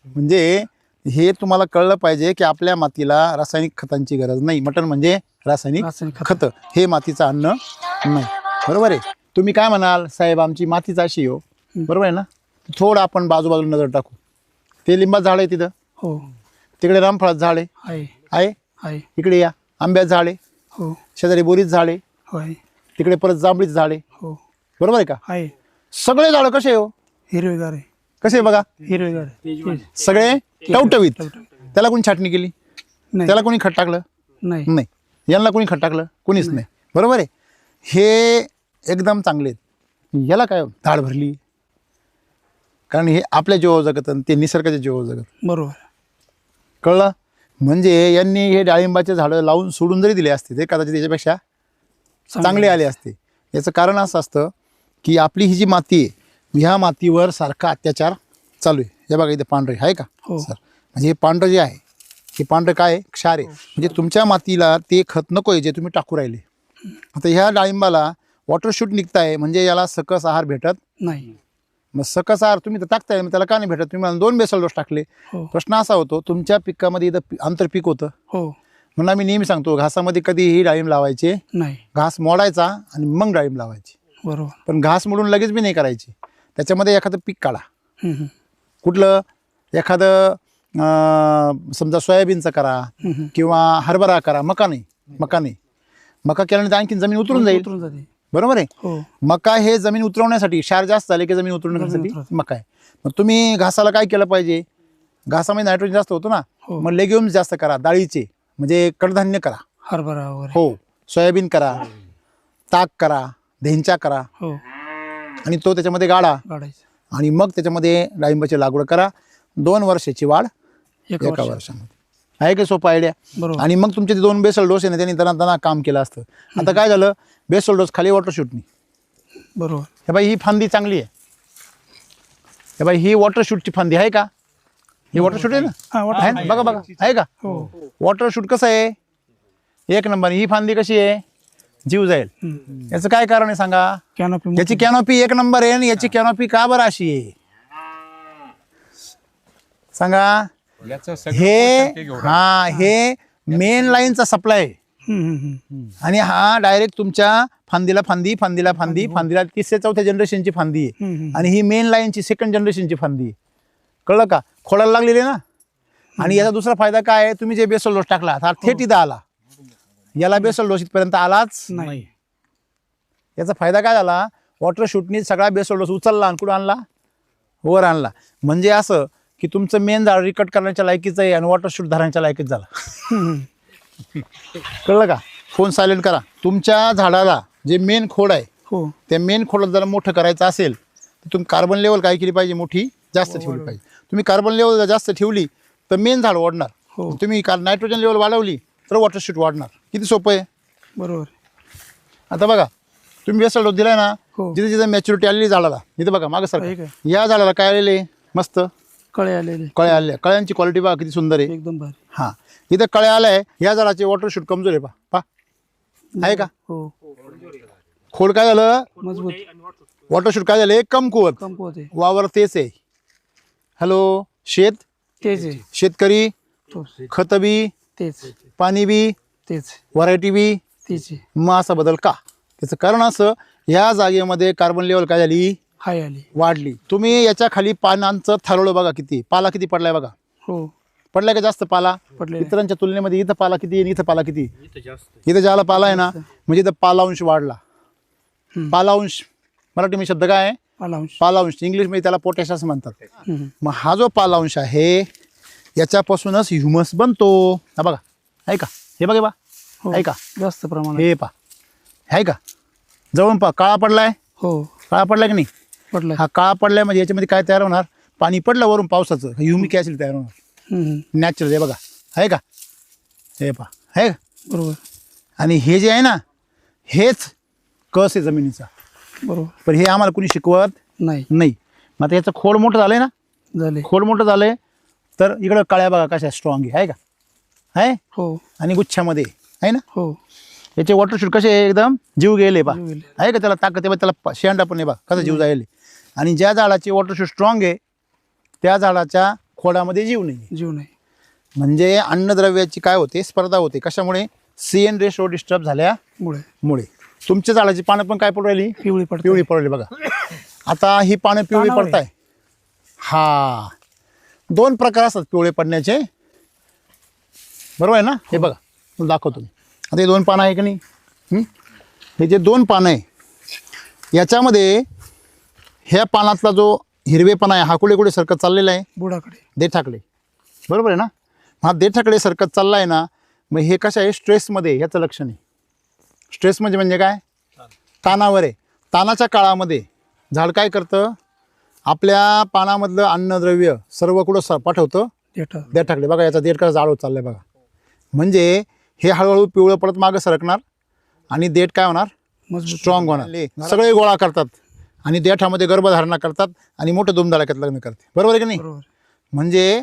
म्हणजे हे तुम्हाला कळलं पाहिजे की आपल्या मातीला रासायनिक खतांची गरज नाही. मटण म्हणजे रासायनिक खत, हे मातीचं अन्न नाही. बरोबर आहे. तुम्ही काय म्हणाल, साहेब आमची मातीच अशी हो. बरोबर आहे ना. थोडं आपण बाजूला नजर टाकू. ते लिंबाचं झाड आहे तिथं. हो. तिकडे रामफळाचं झाड आहे. आहे. इकडे या आंब्याचं झाड आहे. हो. शेजारी बोरीचं झाड आहे. होय. तिकडे परत जांभळीचं झाड आहे. हो. बरोबर आहे का? आहे. सगळे झाडं कसे आहे हो? हिरवेगार आहे. कसे बघा, हिरवेगार. सगळे टवटवीत. त्याला कोणी छाटणी केली? नाही. त्याला कोणी खत टाकलं? नाही. यांना कोणी खत टाकलं? कोणीच नाही. बरोबर आहे. हे एकदम चांगले आहेत. याला काय धाड भरली? कारण हे आपल्या जीवावर जगत आणि ते निसर्गाच्या जीवावर जगत. बरोबर. कळलं? म्हणजे यांनी हे डाळिंबाचे झाडं लावून सोडून जरी दिले असते ते कदाचित त्याच्यापेक्षा चांगले आले असते. याचं कारण असं असतं की आपली ही जी माती आहे, ह्या मातीवर सारखा अत्याचार चालू आहे. हे बघा इथे पांढरे आहे का सर? म्हणजे हे पांढरं जे आहे, हे पांढरं काय आहे? क्षार आहे. म्हणजे तुमच्या मातीला ते खत नको आहे जे तुम्ही टाकू राहिले. आता ह्या डाळिंबाला वॉटर शूट निघताय म्हणजे याला सकस आहार भेटत नाही. मग सकस आहार तुम्ही तर टाकताय, मग त्याला का नाही भेटत? तुम्ही मला 2 बेसल डोस टाकले. प्रश्न असा होतो, तुमच्या पिकामध्ये इथं आंतरपीक होतं. हो. म्हणून आम्ही नेहमी सांगतो घासामध्ये कधीही डाळिंब लावायचे नाही. घास मोडायचा आणि मग डाळिंब लावायची. बरोबर. पण घास मोडून लगेच बी नाही करायची. त्याच्यामध्ये एखादं पीक काढा. कुठलं? एखादं समजा सोयाबीनचं करा किंवा हरभरा करा. मका नाही. मका केल्यानंतर आणखीन जमीन उतरून जाईल. बरोबर आहे. हो. मका हे जमीन उतरवण्यासाठी, क्षार जास्त झाले की जमीन उतरवण्यासाठी मका आहे. मग तुम्ही घासाला काय केलं पाहिजे? घासामध्ये नायट्रोजन जास्त होतो ना. मग लेग्युम्स जास्त करा, डाळीचे म्हणजे कडधान्य करा. हरभरा वगैरे. हो. सोयाबीन करा, ताक करा, धेंचा करा. हो. आणि तो त्याच्यामध्ये गाडा आणि मग त्याच्यामध्ये डाळिंबाची लागवड करा. 2 वर्षाची वाढ 1 वर्षामध्ये. आहे का सोपा आयडिया? आणि मग तुमचे 2 बेसल डोस आहे ना, त्यांनी त्यांना काम केलं असतं. आता काय झालं? बेसल डोस खाली वॉटर शूटनी. बरोबर. हे बाई ही फांदी चांगली आहे. हे बाई ही वॉटर शूटची फांदी आहे का? ही वॉटर शूट आहे ना? बघा आहे का? वॉटर शूट कसं आहे? 1 नंबर. ही फांदी कशी आहे? जीव जाईल. याचं काय कारण आहे सांगा? याची कॅनोपी 1 नंबर आहे. आणि याची कॅनोपी का बरं अशी आहे सांगा? हे मेन लाईनचा सप्लाय. आणि हा डायरेक्ट तुमच्या फांदीला फांदीला तिसऱ्या चौथ्या जनरेशनची फांदी आहे आणि ही मेन लाईनची सेकंड जनरेशनची फांदी आहे. कळलं का? खोडाला लागलेली आहे ना. आणि याचा दुसरा फायदा काय आहे, तुम्ही जे बेसल डोस टाकला हा थेट इथं आला, याला बेसल डोस इथपर्यंत आलाच नाही. याचा फायदा काय झाला, वॉटर शूटनी सगळा बेसल डोस उचलला आणि कुठं आणला, वर आणला. म्हणजे असं की तुमचं मेन झाड रिकट करण्याच्या लायकीचं आहे आणि वॉटर शूट धरण्याच्या लायकीच झाला. कळलं का? फोन सायलेंट करा. तुमच्या झाडाला जे मेन खोड आहे हो त्या मेन खोडाला जर मोठं करायचं असेल तर तुम्ही कार्बन लेवल काय केली पाहिजे, मोठी जास्त ठेवली पाहिजे. तुम्ही कार्बन लेवल जर जास्त ठेवली तर मेन झाड वाढणार. हो. तुम्ही नायट्रोजन लेवल वाढवली तर वॉटर शूट वाढणार. किती सोपं आहे. बरोबर. आता बघा तुम्ही बेसल डोस दिलाय ना, हो. जिथे जिथे मॅच्युरिटी आलेली झाडाला, इथं बघा मागं सर आहे का? या झाडाला काय आलेले मस्त कळे आलेले कळ्या आल्या. कळ्यांची क्वालिटी बघा किती सुंदर आहे. एकदम भारी. हां इथं कळ्या आल्या आहे. या झाडाचे वॉटर शूट कमजोर आहे. पा आहे का? हो खोड काय झालं, मजबूत वॉटर शूट काय झाले, कमकुवत. होते. वावर तेच आहे. हॅलो शेत तेच आहे. शेतकरी, तो खत बी, तेच पाणी बी, तेच व्हरायटी बी. तेच आहे. मग असा बदल का? त्याचं कारण असं, ह्या जागेमध्ये कार्बन लेवल काय झाली, हाय आली. वाढली. तुम्ही याच्या खाली पानांचं ठरवलं बघा, किती पाला किती पडलाय बघा. हो पडलाय का जास्त पाला पडले. इतरांच्या तुलनेमध्ये? इथं पाला किती आणि इथं पाला किती? इथं ज्याला पाला आहे ना, म्हणजे इथं पालांश वाढला. पालांश मराठी शब्द काय आहे, पालांश. पालांश. इंग्लिशमध्ये त्याला पोटॅश असं म्हणतात. हम्म. मग हा जो पालांश आहे याच्यापासूनच ह्युमस बनतो. हा बघा, आहे का? हे बघा बा, हो आहे का? जास्त प्रमाणात. हे पा, आहे का? जवळून पा, काळा पडलाय. हो काळा पडलाय की नाही? पडलाय. हा काळा पडलाय म्हणजे याच्यामध्ये काय तयार होणार, पाणी पडलं वरून पावसाचं, ह्युमिक ॲसिड तयार होणार. नॅचरल. हे बघा, आहे का? हे पा, आहे का? बरोबर. आणि हे जे आहे ना, हेच कस आहे जमिनीचा. बरोबर. पण हे आम्हाला कुणी शिकवत नाही नाही. मग आता याचं खोड मोठं झालंय ना, झाले. खोड मोठं झालंय तर इकडं काळ्या बघा कशा स्ट्रॉंग आहे का? आहे. हो आणि गुच्छामध्ये आहे ना. हो याचे वॉटर शूट कसे आहे, एकदम जीव गेले बा, जीव गेले. आहे का? त्याला ताकद आहे, त्याला शेंडा पण आहे बा, कसा जीव जायले. आणि ज्या झाडाचे वॉटर शूट स्ट्रॉंग आहे त्या झाडाच्या खोडामध्ये जीव नाही. जीव नाही. म्हणजे अन्नद्रव्याची काय होते, स्पर्धा होते. कशामुळे? CN रेशो डिस्टर्ब झाल्यामुळे. तुमच्या झाडाची पानं पण काय पडू राहिली, पिवळी पडते. पिवळी पडली बघा. आता ही पानं पिवळी पानावर पडताय. हा, दोन प्रकार असतात पिवळे पडण्याचे, बरोबर आहे ना? हे बघा, तुला दाखवतो मी. आता हे दोन पानं आहे की नाही, हे जे दोन पानं आहे याच्यामध्ये ह्या पानातला जो हिरवेपणा आहे हा कुठे कुठे सरकत चाललेला आहे, बुडाकडे. देठाकडे. बरोबर आहे ना? हा देठाकडे सरकत चालला आहे ना, मग हे कसं आहे, स्ट्रेसमध्ये ह्याचं लक्षण आहे. स्ट्रेस म्हणजे काय, ताणावर आहे. ताणाच्या काळामध्ये झाड काय करतं, आपल्या पानामधलं अन्नद्रव्य सर्व कुठं पाठवतं, देठाकडे. बघा याचा देठ कसा जाड होत चाललाय बघा. म्हणजे हे हळूहळू पिवळं पडत मागं सरकणार आणि देठ काय होणार, स्ट्रॉंग होणार. सगळे गोळा करतात आणि देठामध्ये गर्भधारणा करतात आणि मोठं धुमधडाक्यात लग्न करते. बरोबर आहे की नाही? म्हणजे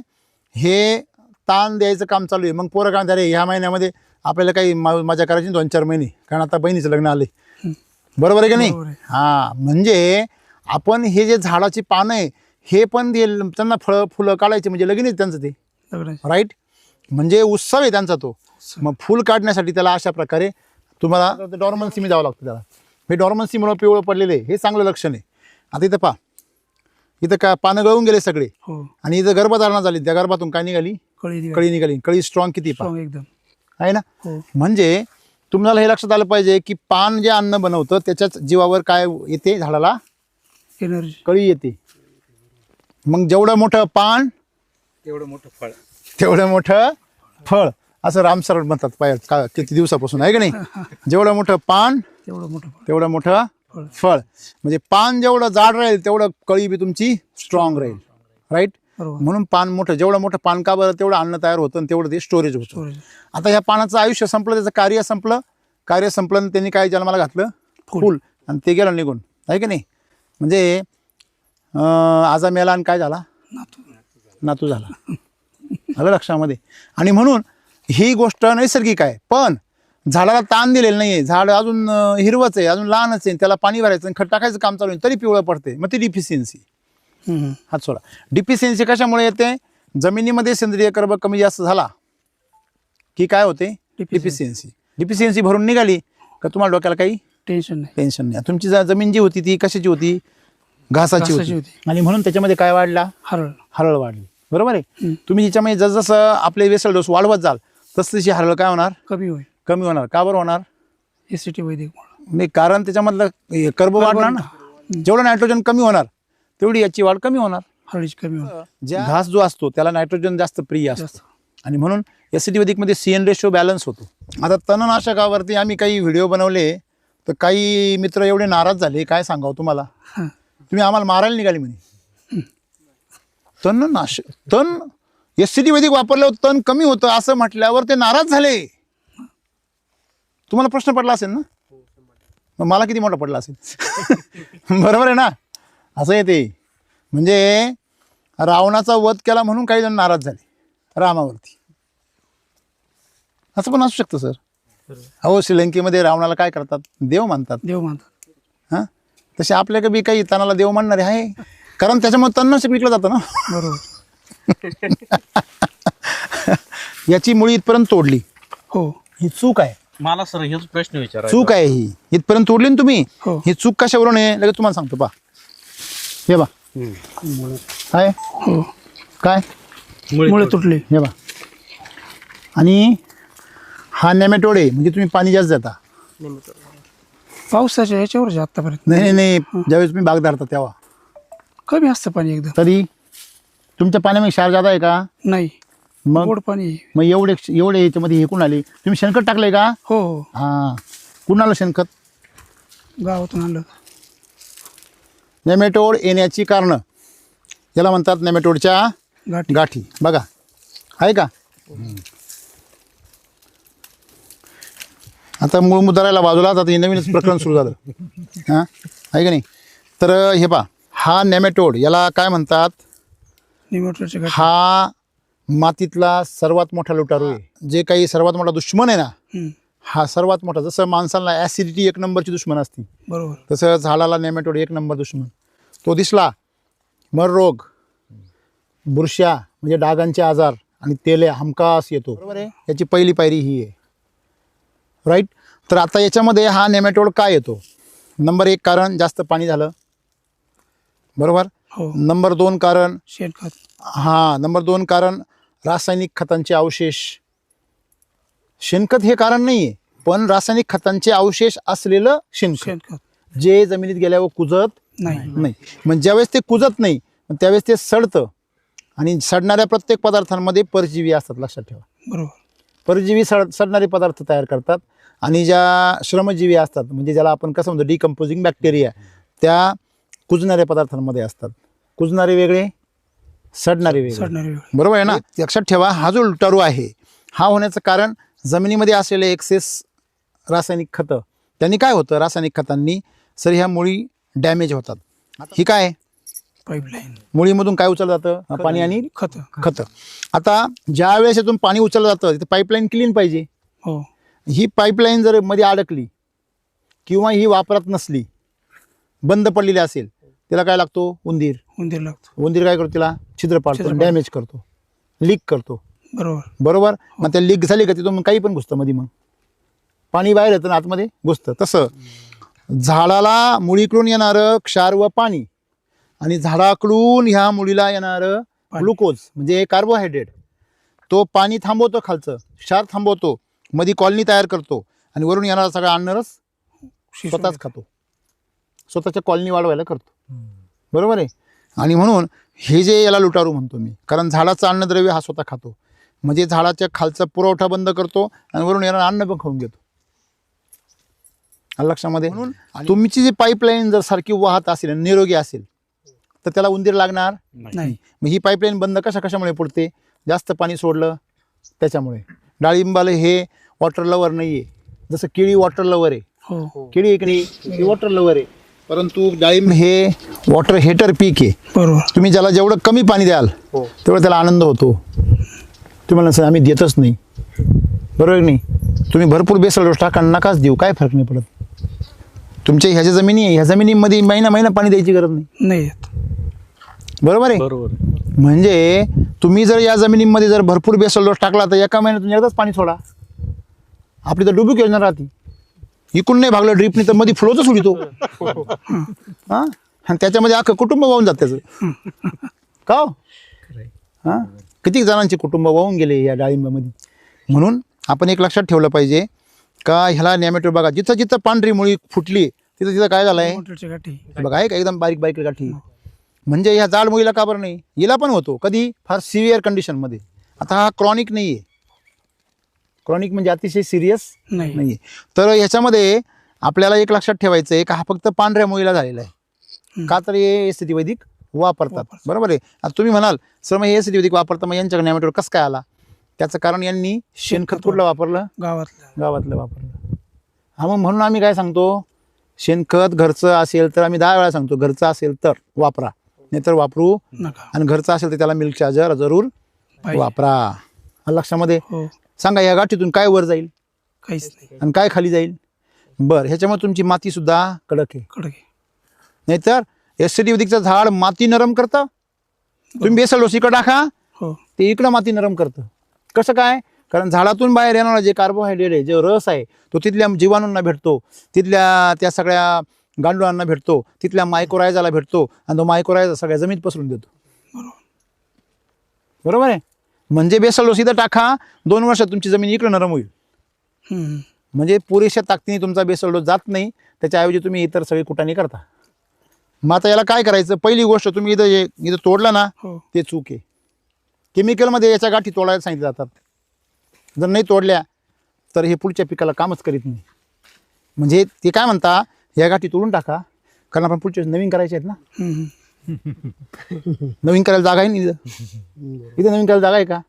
हे ताण द्यायचं काम चालू आहे. मग पोरं काय म्हणतात, ह्या महिन्यामध्ये आपल्याला काही मजा करायची 2-4 महिने, कारण आता बहिणीचं लग्न आले. बरोबर आहे की नाही? हां, म्हणजे आपण हे जे झाडाची पानं आहे हे पण त्यांना फुलं काढायचे म्हणजे लगीनच त्यांचं ते, राईट. म्हणजे उत्सव आहे त्यांचा तो. मग फुल काढण्यासाठी त्याला अशा प्रकारे तुम्हाला डॉर्मन्सी जावं लागतं त्याला. हे डॉर्मन्सीमुळे पिवळं पडलेले हे चांगलं लक्षण आहे. आता इथं पहा, इथं काय पानं गळून गेले सगळे आणि इथं गर्भधारणा झाली, त्या गर्भातून काय निघाली, कळी निघाली. कळी स्ट्रॉंग किती एकदम आहे ना. म्हणजे तुम्हाला हे लक्षात आलं पाहिजे की पान जे अन्न बनवतं त्याच्याच जीवावर काय येते, झाडाला एनर्जी, कळी येते. मग जेवढं मोठं पान तेवढं मोठं फळ, तेवढं मोठं फळ, असं रामसर म्हणतात पाय किती दिवसापासून, आहे की नाही? जेवढं मोठं पान तेवढं मोठं फळ. म्हणजे पान जेवढं जाड राहील तेवढं कळी बी तुमची स्ट्रॉंग राहील, राईट. म्हणून पान मोठं, जेवढं मोठं पान का बरं, तेवढं अन्न तयार होतं आणि तेवढं ते स्टोरेज होतं. आता ह्या पानाचं आयुष्य संपलं, त्याचं कार्य संपलं. कार्य संपलं आणि त्यांनी काय जन्माला घातलं, फुल, आणि ते गेलं निघून, आहे की नाही? म्हणजे आजा मेला आणि काय झाला, नातू झाला. आलं लक्षामध्ये. आणि म्हणून ही गोष्ट नैसर्गिक आहे. पण झाडाला ताण दिलेलं नाही आहे, झाड अजून हिरवच आहे, अजून लहानच आहे, त्याला पाणी भरायचं आणि खत टाकायचं काम चालू आहे, तरी पिवळं पडते. मग ती डिफिशियन्सी. हात सोडा. डिफिशियन्सी कशामुळे येते, जमिनीमध्ये सेंद्रिय कर्ब कमी जास्त झाला की काय होते, डिफिशियन्सी. डिफिशियन्सी भरून निघाली का तुम्हाला डोक्याला काही टेन्शन नाही. टेन्शन नाही. तुमची जमीन जी होती ती कशाची होती, घासाची घासाची होती. होती. आणि म्हणून त्याच्यामध्ये काय वाढला, हरळ. हरळ वाढली. बरोबर आहे. तुम्ही याच्यामध्ये जसजसं आपले वेसल डोस वाढवत जाल तस तशी हरळ काय होणार, कमी होईल. कमी होणार. का बरं होणार, एसिटी वैदिक नाही कारण त्याच्यामधलं कर्ब वाढणार ना. जेवढं नायट्रोजन कमी होणार तेवढी याची वाढ कमी होणार. हरळीची कमी होईल. घास जो असतो त्याला नायट्रोजन जास्त प्रिय असतं आणि म्हणून एसिडी वैदिकमध्ये CN रेशो बॅलन्स होतो. आता तणनाशकावरती आम्ही काही व्हिडिओ बनवले तर काही मित्र एवढे नाराज झाले, काय सांगावं तुम्हाला. तुम्ही आम्हाला मारायला निघाली म्हणे. तण एसिडी वैदिक वापरल्यावर तण कमी होतं असं म्हटल्यावर ते नाराज झाले. तुम्हाला प्रश्न पडला असेल ना, मग मला किती मोठा पडला असेल. बरोबर आहे ना. असं येते म्हणजे रावणाचा वध केला म्हणून काही जण नाराज झाले रामावरती, असं पण असू शकतं सर. अहो श्रीलंकेमध्ये रावणाला काय करतात, देव मानतात. देव मानतात. हां तसे आपल्याकडे बी काही तणाला देव मानणारे आहे, कारण त्याच्यामुळे तणनाशक विकलं जातं ना. बरोबर. याची मुळी इथपर्यंत तोडली, हो. ही चूक आहे. मला सर हेच प्रश्न विचारायचा. चूक आहे ही, इथपर्यंत तोडली ना तुम्ही. हो. ही चूक कशावरून आहे लगेच तुम्हाला सांगतो. पा हे बा काय, हो. काय मुळे तुटले. हे बा. आणि हा नेमॅटोड आहे म्हणजे तुम्ही पाणी जास्त देता. पावसाच्या याच्यावरच आतापर्यंत नाही नाही ज्यावेळेस तुम्ही बाग धरता तेव्हा कमी असतं पाणी एकदम. तरी तुमच्या पाण्यामध्ये क्षार जात आहे का, नाही. मग गोड पाणी आहे. मग एवढे याच्यामध्ये हे कोण आले, तुम्ही शेणखत टाकलंय का. हो हो. हां कुणाला शेणखत, गावातून आणलं. नेमॅटोड येण्याची कारणं याला म्हणतात नेमॅटोडच्या गाठी. गाठी. बघा आहे का. आता मूळ मुद्दारायला बाजूला आता हे नवीनच प्रकरण सुरू झालं. हां आहे का नाही. तर हे पहा हा नेमॅटोड याला काय म्हणतात, निमोटरच्या गाठी. हा मातीतला सर्वात मोठा लुटारू आहे. जे काही सर्वात मोठा दुश्मन आहे ना, हा सर्वात मोठा. जसं माणसाला ॲसिडिटी 1 नंबरची दुश्मन असते, बरोबर. तसं झाडाला नेमॅटोड 1 नंबर दुश्मन. तो दिसला मररोग, बुरश्या म्हणजे डागांचे आजार आणि तेले हमखास येतो. बरोबर आहे. याची पहिली पायरी ही आहे. राईट. तर आता याच्यामध्ये हा नेमॅटोड काय येतो, नंबर 1 कारण जास्त पाणी झालं. बरोबर. हो. नंबर 2 कारण, शेणखत. हां नंबर 2 कारण रासायनिक खतांचे अवशेष. शेणखत हे कारण नाही आहे, पण रासायनिक खतांचे अवशेष असलेलं शेणखत जे जमिनीत गेल्यावर कुजत नाही. मग ज्यावेळेस ते कुजत नाही त्यावेळेस ते सडतं आणि सडणाऱ्या प्रत्येक पदार्थांमध्ये परजीवी असतात, लक्षात ठेवा. बरोबर. परजीवी सडणारे पदार्थ तयार करतात आणि ज्या श्रमजीवी असतात म्हणजे ज्याला आपण कसं म्हणतो डिकम्पोजिंग बॅक्टेरिया, त्या कुजणाऱ्या पदार्थांमध्ये असतात. कुजणारे वेगळे, सडणारे वेगळे. बरोबर आहे ना. लक्षात ठेवा हा जो लुटारू आहे हा होण्याचं कारण जमिनीमध्ये असलेले एक्सेस रासायनिक खतं, त्यांनी काय होतं, रासायनिक खतांनी सर ह्या मुळी डॅमेज होतात. ही काय पाईपलाईन, मुळीमधून काय उचललं जातं, पाणी आणि खतं. आता ज्या वेळेस यातून पाणी उचललं जातं तिथे पाईपलाईन क्लीन पाहिजे. हो. ही पाईपलाईन जर मध्ये अडकली किंवा ही वापरात नसली, बंद पडलेली असेल, त्याला काय लागतो, उंदीर लागतो. उंदीर काय करतो, तिला छिद्र पाडतो, डॅमेज करतो, लीक करतो. बरोबर. मग त्या लीक झाली का तिथून काही पण घुसतं मध्ये, मग पाणी बाहेर येतं ना आतमध्ये घुसतं. तसं झाडाला मुळीकडून येणारं क्षार व पाणी आणि झाडाकडून ह्या मुळीला येणारं ग्लुकोज म्हणजे कार्बोहायड्रेट, तो पाणी थांबवतो, खालचं क्षार थांबवतो, मध्ये कॉलनी तयार करतो आणि वरून येणारा सगळा अन्नरस स्वतःच खातो, स्वतःच्या कॉलनी वाढवायला करतो. बरोबर आहे. आणि म्हणून हे जे याला लुटारू म्हणतो मी, कारण झाडाचं अन्नद्रव्य हा स्वतः खातो म्हणजे झाडाच्या खालचा पुरवठा बंद करतो आणि वरून येणारं अन्न पण खाऊन घेतो. लक्षामध्ये. म्हणून तुमची जी पाईपलाईन जर सारखी वाहत असेल, निरोगी असेल, तर त्याला उंदीर लागणार नाही. मग ही पाईपलाईन बंद कशामुळे पडते, जास्त पाणी सोडलं त्याच्यामुळे. डाळिंबाला हे वॉटर लवर नाही आहे, जसं केळी वॉटर लवर आहे. केळी एक नाही, वॉटर लवर आहे, परंतु डाळिंब हे वॉटर हेटर पीक आहे. बरोबर. तुम्ही ज्याला जेवढं कमी पाणी द्याल तेवढं त्याला आनंद होतो. तुम्हाला सर आम्ही देतच नाही, बरोबर नाही. तुम्ही भरपूर बेसल डोस टाका, नकाच देऊ, काय फरक नाही पडत. तुमच्या ह्या ज्या जमिनी आहे ह्या जमिनीमध्ये महिना पाणी द्यायची गरज नाही. बरोबर आहे. म्हणजे तुम्ही जर या जमिनीमध्ये जर भरपूर बेसल डोस टाकला तर एका महिन्यातून एकदाच पाणी सोडा, आपली तर डुबुक योजना राहते. इकडून नाही भागलं ड्रीपनी तर मध्ये फ्लोच सोडितो. हां आणि त्याच्यामध्ये अख्खं कुटुंब वाहून जात त्याचं. का हो? हां किती जणांचे कुटुंब वाहून गेले या डाळिंबामध्ये. म्हणून आपण एक लक्षात ठेवलं पाहिजे का ह्याला नॅमेटोड बघा, जिथं जिथं पांढरी मुळी फुटली तिथं तिथं काय झालंय मोटरची गाठी बघा, आहे का एकदम बारीक बारीक गाठी. म्हणजे ह्या जाड मुळीला का बरं नाही, हिला पण होतो कधी फार सिव्हिअर कंडिशनमध्ये. आता हा क्रॉनिक नाही आहे, क्रॉनिक म्हणजे अतिशय सिरियस नाही. नाही आहे. तर ह्याच्यामध्ये आपल्याला एक लक्षात ठेवायचं आहे का हा फक्त पांढऱ्या मुळीला झालेला आहे. का तर हे एसीटी वैदिक वापरतात, बरोबर आहे. आता तुम्ही म्हणाल सर मग हे एसीटी वैदिक वापरता मग यांच्याकडे नॅमेटोड कसं काय आला? त्याचं कारण यांनी शेणखत कुठलं वापरलं? गावातलं वापरलं. हा मग म्हणून आम्ही काय सांगतो, शेणखत घरचं असेल तर आम्ही 10 वेळा सांगतो घरचं असेल तर वापरा, नाहीतर वापरू नका. आणि घरचं असेल तर त्याला मिल्क चार्जर जरूर वापरा. लक्षामध्ये हो सांगा या गाठीतून काय वर जाईल काहीच नाही. आणि काय खाली जाईल? बरं ह्याच्यामुळे तुमची माती सुद्धा कडक आहे. कडक आहे. नाहीतर एसीटी वैदिकचं झाड माती नरम करतं. तुम्ही बेसल डोस इकडं टाका हो ते इकडं माती नरम करतं. कसं काय? कारण झाडातून बाहेर येणारा जे कार्बोहायड्रेट आहे, जे रस आहे तो तिथल्या जीवाणूंना भेटतो, तिथल्या त्या सगळ्या गांडुळांना भेटतो, तिथल्या मायक्रोरायझाला भेटतो आणि तो मायक्रोरायझा सगळ्या जमीन पसरून देतो. बरोबर आहे. म्हणजे बेसल डोस इथं टाका, 2 वर्षात तुमची जमीन इकडं नरम होईल. म्हणजे पुरेशा ताकदीने तुमचा बेसल डोस जात नाही, त्याच्याऐवजी तुम्ही इतर सगळी कुटाणी करता. मग आता याला काय करायचं? पहिली गोष्ट तुम्ही इथं तोडलं ना हो ते चूक आहे. केमिकलमध्ये याच्या गाठी तोडायला सांगितले जातात. जर नाही तोडल्या तर हे पुढच्या पिकाला कामच करीत नाही. म्हणजे ते काय म्हणता, या गाठी तोडून टाका, कारण आपण पुढचे नवीन करायचे आहेत ना. नवीन करायला जागा आहे ना इथं नवीन करायला जागा आहे का?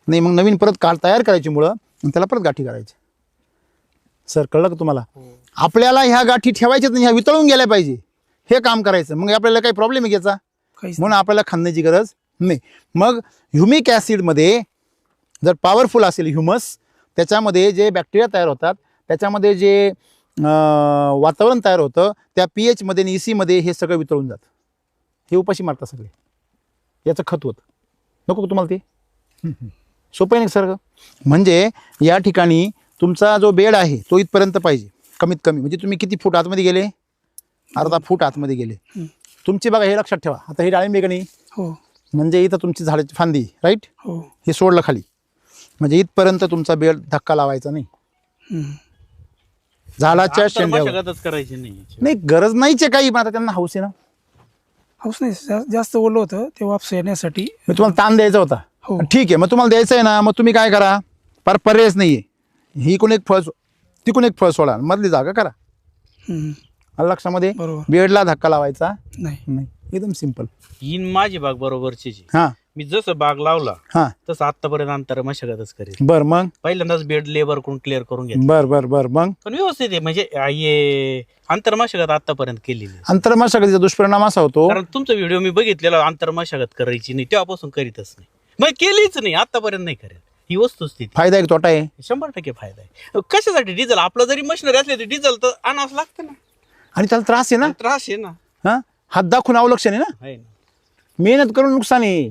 नाही. मग नवीन परत काळ तयार करायची मुळं आणि त्याला परत गाठी करायच्या. सर कळलं का तुम्हाला? आपल्याला ह्या गाठी ठेवायच्याच नाही, ह्या वितळून गेल्या पाहिजे, हे काम करायचं. मग आपल्याला काही प्रॉब्लेम आहे घ्यायचा म्हणून आपल्याला खाण्याची गरज नाही. मग ह्युमिक ॲसिडमध्ये जर पॉवरफुल असेल ह्युमस, त्याच्यामध्ये जे बॅक्टेरिया तयार होतात, त्याच्यामध्ये जे वातावरण तयार होतं, त्या pH मध्ये आणि EC मध्ये हे सगळं वितळून जातं. हे उपाशी मारतात सगळे, याचं खत होतं. नको का तुम्हाला ते? सोपं आहे ना सर. म्हणजे या ठिकाणी तुमचा जो बेड आहे तो इथपर्यंत पाहिजे कमीत कमी. म्हणजे तुम्ही किती फूट आतमध्ये गेले? अर्धा फूट आतमध्ये गेले. तुमची बघा हे लक्षात ठेवा. आता हे डाळिंब आहे का नाही? हो. म्हणजे इथं तुमची झाडाची फांदी राईट, हो. हे सोडलं खाली म्हणजे इथपर्यंत तुमचा बेड धक्का लावायचा नाही. झाडाच्या शेंड्यावर मशागतच करायची नाही. नाही, गरज नाहीच आहे काही, पण आता त्यांना हौस आहे ना. हौस नाही, जास्त ओलं होतं ते वापस येण्यासाठी. मग तुम्हाला ताण द्यायचा होता. हो. ठीक आहे, मग तुम्हाला द्यायचं आहे ना, मग तुम्ही काय करा, फार पर्यायच नाहीये. ही कोण एक फळ तिकून एक फळ सोडा, मधली जागा करा. लक्षामध्ये बरोबर. बेडला धक्का लावायचा नाही. नाही, एकदम सिंपल. ही माझी बाग बरोबरची जी. हां मी जसं बाग लावला हां तसं आतापर्यंत अंतर मशागतच करेल. बर मग पहिल्यांदाच बेड लेबर करून क्लिअर करून घेतलं. बर बर बर मग पण व्यवस्थित आहे. म्हणजे हे आंतर मशागत आतापर्यंत केलेली आहे. अंतर्मशागतीचा दुष्परिणाम असा होतो, कारण तुमचा व्हिडिओ मी बघितलेला, आंतर मशागत करायची नाही तेव्हापासून करीतच नाही, मग केलीच नाही, आतापर्यंत नाही करेल. ही वस्तुस्थिती. फायदा आहे तोटा आहे? 100% फायदा आहे. कशासाठी? डिझेल. आपलं जरी मशिनरी असले तरी डिझेल तर आणावंच लागतं ना. आणि त्याला त्रास आहे ना. त्रास आहे ना. हां हात दाखवून अवलक्षण आहे ना. आहे ना. मेहनत करून नुकसान आहे.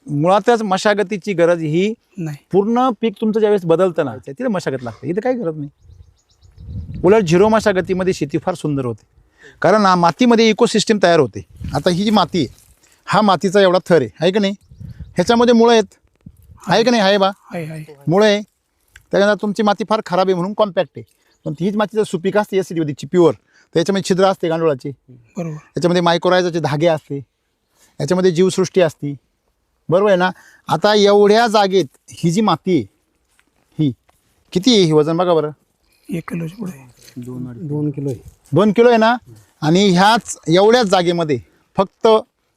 मुळातच मशागतीची गरज ही नाही. पूर्ण पीक तुमचं ज्यावेळेस बदलतं ना तिथे मशागत लागते. इथं काही गरज नाही. उलट झिरो मशागतीमध्ये शेती फार सुंदर होते, कारण मातीमध्ये इकोसिस्टीम तयार होते. आता ही जी माती आहे, हा मातीचा एवढा थर आहे का नाही, ह्याच्यामध्ये मुळं आहेत, आहे का नाही? आहे बा, मुळं आहे. त्याच्यानंतर तुमची माती फार खराब आहे म्हणून कॉम्पॅक्ट आहे. पण हीच माती जर सुपीक असते एसिड वैदिकची प्युअर, तर याच्यामध्ये छिद्र असते गांडुळाची, बरोबर. याच्यामध्ये मायक्रोरायझाचे धागे असते, याच्यामध्ये जीवसृष्टी असती, बरोबर आहे ना. आता एवढ्या जागेत ही जी माती आहे, ही किती आहे? ही वजन बघा बरं, 1 किलोच्या पुढे 2 किलो आहे. 2 किलो आहे ना. आणि ह्याच एवढ्याच जागेमध्ये फक्त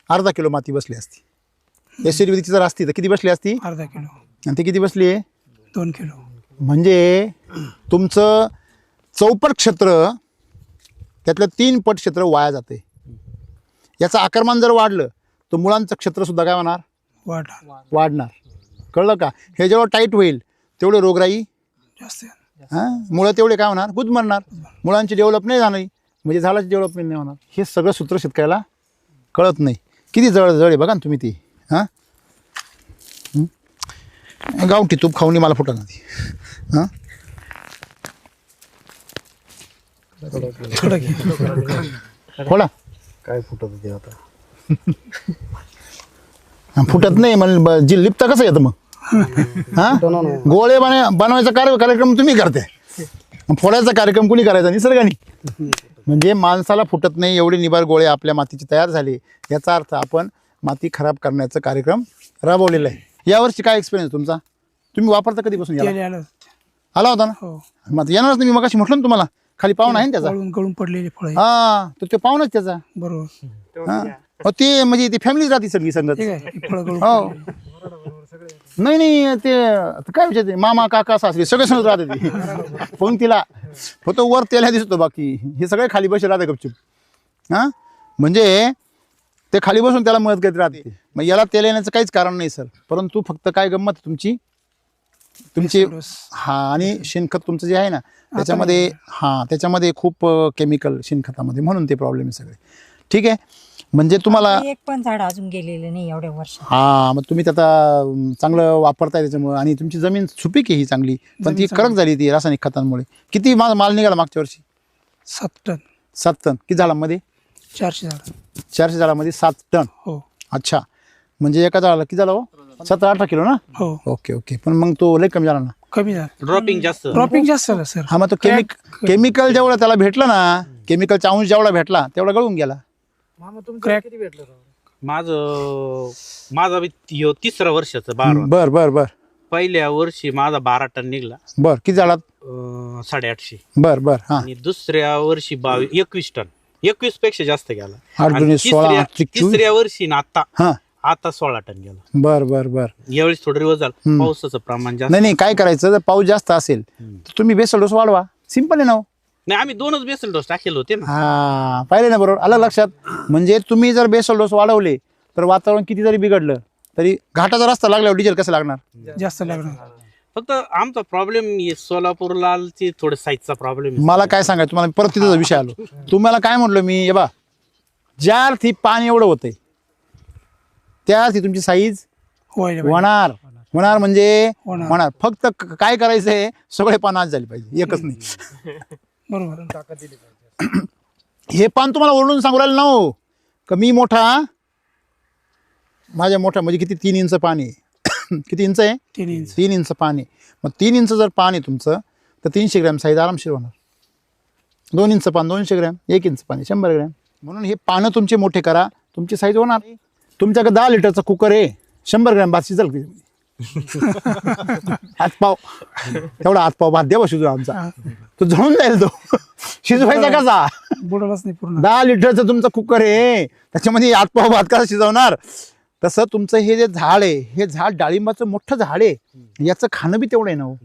अर्धा किलो माती बसली असती. एसिड वैदिकची जर असती तर किती बसली असती? अर्धा किलो. आणि ती किती बसली आहे? 2 किलो. म्हणजे तुमचं चौपट क्षेत्र त्यातलं 3 पट क्षेत्र वाया जाते. याचं आकारमान जर वाढलं तर मुळांचं क्षेत्रसुद्धा काय होणार? वाढणार. कळलं का? हे जेव्हा टाईट होईल तेवढे रोगराई जास्त. हां, मुळं तेवढे काय होणार? गुदमरणार. मुळांची डेव्हलप नाही झाली म्हणजे झाडाची डेव्हलपमेंट नाही होणार. हे सगळं सूत्र शेतकऱ्याला कळत नाही. किती जळ आहे बघा ना तुम्ही ती. हां, गावठी तूप खाऊन मला फुटणार ती. हां, कडक आहे. खोला. काय फुटत होते आता. फुटत नाही म्हणजे जी लिपता कसं येतं मग हा गोळे बनवायचा कार्यक्रम तुम्ही करते, फोडायचा कार्यक्रम कुणी करायचा? निसर्गाने. म्हणजे माणसाला फुटत नाही एवढे निबार गोळे आपल्या मातीचे तयार झाले, याचा अर्थ आपण माती खराब करण्याचा कार्यक्रम राबवलेला आहे. यावर्षी काय एक्सपिरियन्स तुमचा? तुम्ही वापरता कधीपासून? तेल आलं. आला होता ना? हो. मग येणारच नाही. मी मगाशी म्हटलं ना तुम्हाला, खाली पाहुणा आहे ना त्याचा. गळून पडलेले फळ हा, तर ते पाहुणाच त्याचा. बरोबर. हा, ते म्हणजे ती फॅमिली राहते सगळी संगत. ठीक आहे, फळ गळून हो. नाही ते काय विचारते, मामा काका सासरी सगळे समजत राहते ती पंक्तीला. फक्त वर तेल्या दिसतो, बाकी हे सगळे खाली बसले राहते गपचूप. हा, म्हणजे ते खाली बसून त्याला मदत करत राहते. मग याला तेल येण्याचं काहीच कारण नाही सर, परंतु फक्त काय गंमत तुमची हा, आणि शेणखत तुमचं जे आहे ना त्याच्यामध्ये खूप केमिकल शेणखतामध्ये, म्हणून ते प्रॉब्लेम आहे सगळे. ठीक आहे, म्हणजे तुम्हाला एक पण झाड अजून गेलेलं नाही एवढ्या वर्ष. हा, मग तुम्ही त्याचा चांगलं वापरताय त्याच्यामुळे, आणि तुमची जमीन सुपीक आहे ही चांगली, पण ती कडक झाली ती रासायनिक खतांमुळे. किती माल निघाला मागच्या वर्षी? 7 टन. 7 टन. किती झाडांमध्ये? 400 झाड. 400 झाडामध्ये 7 टन. हो. अच्छा, म्हणजे एका झाडाला किती झालं हो? 17-18 किलो ना? हो. Okay okay. पण मग तो लय कमी झाला ना? कमी झालं. ड्रॉपिंग जास्त झालं सर. हा, मग तो केमिकल जेवढा त्याला भेटलं ना, केमिकलचा अंश जेवढा भेटला तेवढा गळून गेला. क्रॅक. माझा बी तिसरा वर्षाचा 12. बर बर बर. पहिल्या वर्षी माझा 12 टन निघला. बर, किती झाडात? 850. बर बर. हा, आणि दुसऱ्या वर्षी 21 टन. 21 पेक्षा जास्त गेला. 8 आणि 16 तिसऱ्या वर्षी ना हा, आता 16 टन गेला. बर बर बर. यावेळेस थोडं रिवर्स झालं, पावसाचं प्रमाण जास्त. नाही काय करायचं, जर पाऊस जास्त असेल तर तुम्ही बेसल डोस वाढवा. सिंपल आहे ना. नाही, आम्ही 2च बेसल डोस टाकेल होते ना. हा, पाहिले ना, बरोबर आलं लक्षात. म्हणजे तुम्ही जर बेसल डोस वाढवले तर वातावरण किती जरी बिघडलं तरी घाटाचा रस्ता लागल्यावर डिझेल कसं लागणार? जास्त लागणार. फक्त आमचा प्रॉब्लेम सोलापूरला थोडं साईजचा प्रॉब्लेम. मला काय सांगायचं तुम्हाला, परत तिथेच विषय आलो. तुम्हाला काय म्हटलं मी, हे बा, ज्या अर्थी पाणी एवढं होतंय त्या अर्थी तुमची साईज होणार म्हणजे होणार. फक्त काय करायचंय, सगळे पान आज झाले पाहिजे, एकच नाही. बरोबर. हे पान तुम्हाला ओरडून सांगू राहिलं ना हो, का मी मोठा, माझ्या मोठा म्हणजे किती 3 इंच पाणी. किती इंच आहे? 3 इंच पाणी. मग 3 इंच जर पाणी तुमचं, तर 300 ग्रॅम साईज आरामशीर होणार. 2 इंच पान 200 ग्रॅम, 1 इंच पाणी 100 ग्रॅम. म्हणून हे पानं तुमचे मोठे करा, तुमची साईज होणार. तुमच्याकडे 10 लिटरचा कुकर आहे, 100 ग्रॅम भात शिजल. हातपाव तेवढा हातपाव भात द्या शिजू आमचा, तो जळून जाईल. तो शिजवायचा कसा? बुडालाच नाही पूर्ण. 10 लिटरचं तुमचं कुकर आहे, त्याच्यामध्ये हातपाव भात कसा शिजवणार? तसं तुमचं हे जे झाड आहे, हे झाड डाळिंबाचं मोठं झाड आहे, याचं खाणं बी तेवढं आहे ना हो.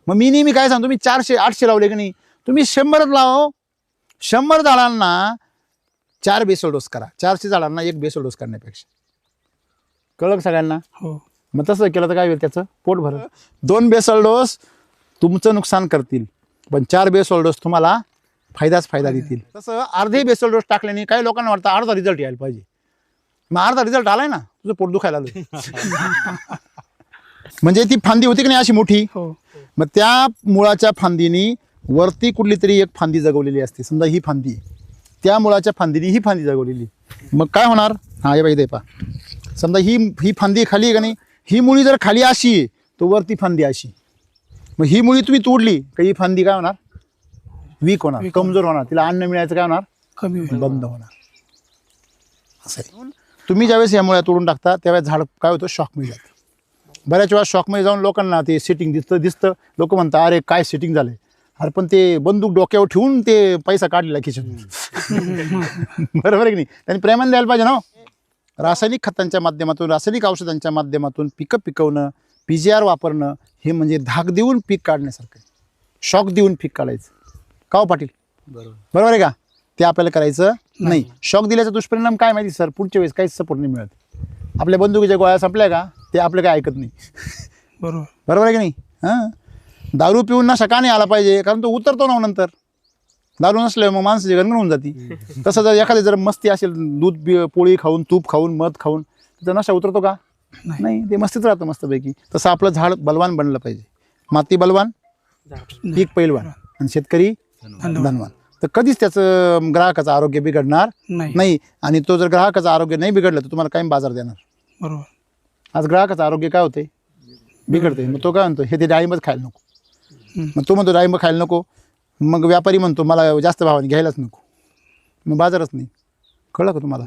मग मी नेहमी काय सांगतो, तुम्ही 400-800 लावले की नाही, तुम्ही 100च लावा. 100 झाडांना 4 बेसल डोस करा, 400 झाडांना 1 बेसल डोस करण्यापेक्षा. कळलं सगळ्यांना? हो. मग तसं केलं तर काय होईल, त्याचं पोट भरलं. 2 बेसल डोस तुमचं नुकसान करतील, पण 4 बेसल डोस तुम्हाला फायदा देतील. तसं अर्धे बेसल डोस टाकल्याने काही लोकांना वाटतं अर्धा रिझल्ट यायला पाहिजे. मग अर्धा रिझल्ट आलाय ना, तुझं पोट दुखायला आलं. म्हणजे ती फांदी होती की नाही अशी मोठी, मग त्या मुळाच्या फांदीनी वरती कुठली तरी एक फांदी जगवलेली असते. समजा ही फांदी, त्या मुळाच्या फांदीनी ही फांदी जगवलेली, मग काय होणार? हा, हे पाहिजे पा, समजा ही फांदी खाली आहे का नाही, ही मुळी जर खाली अशी आहे तर वरती फांदी अशी. मग ही मुळी तुम्ही तोडली का ही फांदी काय होणार? वीक होणार, कमजोर होणार, तिला अन्न मिळायचं काय होणार? कमी, बंद होणार. असं आहे. तुम्ही ज्यावेळेस या मुळ्या तोडून टाकता त्यावेळेस झाड काय होतं, शॉकमध्ये जातं. बऱ्याच वेळा शॉकमध्ये जाऊन लोकांना ते सेटिंग दिसतं. लोक म्हणतात अरे काय सेटिंग झालंय. अरे पण ते बंदूक डोक्यावर ठेवून ते पैसा काढलेला खिचून. बरोबर आहे की नाही? त्यांनी प्रेमाने द्यायला पाहिजे ना. रासायनिक खतांच्या माध्यमातून, रासायनिक औषधांच्या माध्यमातून पिकं पिकवणं, PGR वापरणं, हे म्हणजे धाक देऊन पीक काढण्यासारखं, शॉक देऊन पीक काढायचं. का हो पाटील? बरोबर आहे का? ते आपल्याला करायचं नाही. शॉक दिल्याचा दुष्परिणाम काय माहिती सर? पुढच्या वेळेस काहीच सपोर्ट नाही मिळत. आपल्या बंदुकीच्या गोळ्या संपल्या का ते आपलं काय ऐकत नाही. बरोबर आहे की नाही? हां, दारू पिऊन नशा का नाही आला पाहिजे? कारण तो उतरतो ना नंतर. दारू नसल्यावर मग माणसाची गणगण होऊन जाते. तसं जर एखादी जर मस्ती असेल, दूध पोळी खाऊन, तूप खाऊन, मध खाऊन, तर नशा उतरतो का? नाही, ते मस्तीच राहतं मस्तपैकी. तसं आपलं झाड बलवान बनलं पाहिजे. माती बलवान, पीक पैलवान आणि शेतकरी धनवान. तर कधीच त्याचं ग्राहकाचं आरोग्य बिघडणार नाही. आणि तो जर ग्राहकाचं आरोग्य नाही बिघडलं तर तुम्हाला काही बाजार देणार. बरोबर. आज ग्राहकाचं आरोग्य काय होते, बिघडते. मग तो काय म्हणतो, हे ते डाळिंबच खायला नको. मग तो म्हणतो डाळिंब खायला नको, मग व्यापारी म्हणतो मला जास्त भावाने घ्यायलाच नको, मग बाजारच नाही. कळलं का तुम्हाला?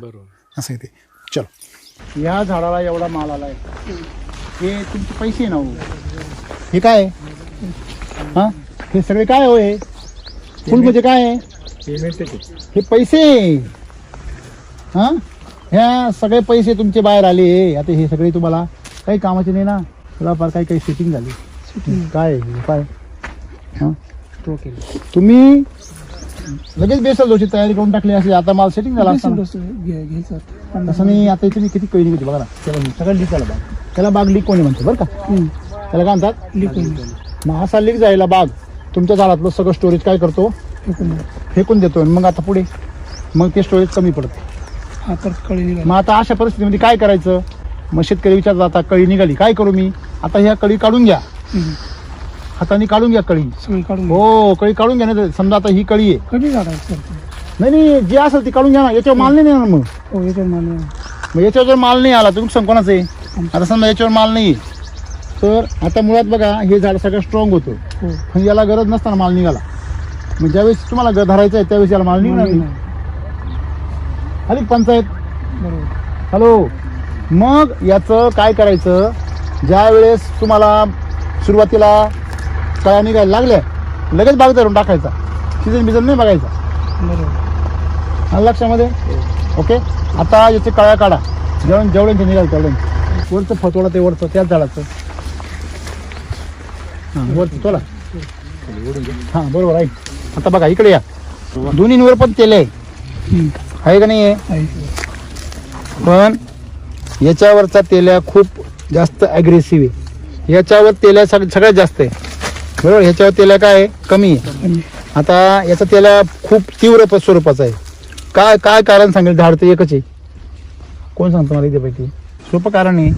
असं आहे ते. चलो, या झाडाला एवढा माल आलाय, हे तुमचे पैसे ना हो. हे काय हां, हे सगळे काय हो, हे फुल म्हणजे काय आहे, हे पैसे. हां, ह्या सगळे पैसे तुमचे बाहेर आले. आता हे सगळे तुम्हाला काही कामाचे नाही ना. थोडाफार काही सेटिंग झाली. काय काय हां, तुम्ही लगेच बेसल दोषी तयारी करून टाकली असे, आता माल सेटिंग झाला असताना असं नाही. आता इथे मी किती कळी निघते बघा ना. त्याला सगळं लीक झाला बाग, त्याला बाग लीक कोणी म्हणतो बरं का, त्याला काय म्हणतात लीक. मग असा लीक जायला बाग तुमच्या झाडातलं सगळं स्टोरेज काय करतो, फेकून देतो. मग आता पुढे मग ते स्टोरेज कमी पडतं. मग आता अशा परिस्थितीमध्ये काय करायचं, मग शेतकरी विचारतात आता कळी निघाली काय करू मी. आता ह्या कळी काढून घ्या, हाताने काढून घ्या कळी. हो, कळी काढून घ्या. नाही समजा आता ही कळी आहे, कधी काढायचं नाही, जी असेल ती काढून घ्या ना. याच्यावर माल नाही येणार. मग याच्यावर जर माल नाही आला तर नुकसान कोणाचं आहे. आता समजा याच्यावर माल नाही तर आता मुळात बघा हे झाड सगळं स्ट्रॉंग होतं, पण याला गरज नसताना माल निघाला. मग ज्यावेळेस तुम्हाला धरायचं आहे त्यावेळेस याला माल निघणार नाही. आली पंचायत. हॅलो, मग याचं काय करायचं, ज्या वेळेस तुम्हाला सुरुवातीला कळ्या निघायला लागल्या लगेच बाग धरून टाकायचा, सीझन बिझन नाही बघायचा. बरोबर, लक्षामध्ये. ओके, आता याचे कळ्या काढा, जेवढ्यांचे निघाल तेवढ्यांचे. वरचं फतोडा ते वरचं त्याच झाडाचं. हां, वरचं तोला. हां, बरोबर आहे. आता बघा इकडे या, दोन्हींवर पण तेल आहे का नाही आहे, पण याच्यावरचा तेल्या खूप जास्त ॲग्रेसिव्ह आहे. याच्यावर तेल्या सगळ्यात जास्त आहे. बरोबर, ह्याच्यावर तेल्या काय आहे, कमी आहे. आता याचा तेल्या खूप तीव्र स्वरूपाचा आहे. काय काय कारण सांगेल, झाड तर एकच आहे. कोण सांगतो मला इथे पैकी? सोपं कारण आहे.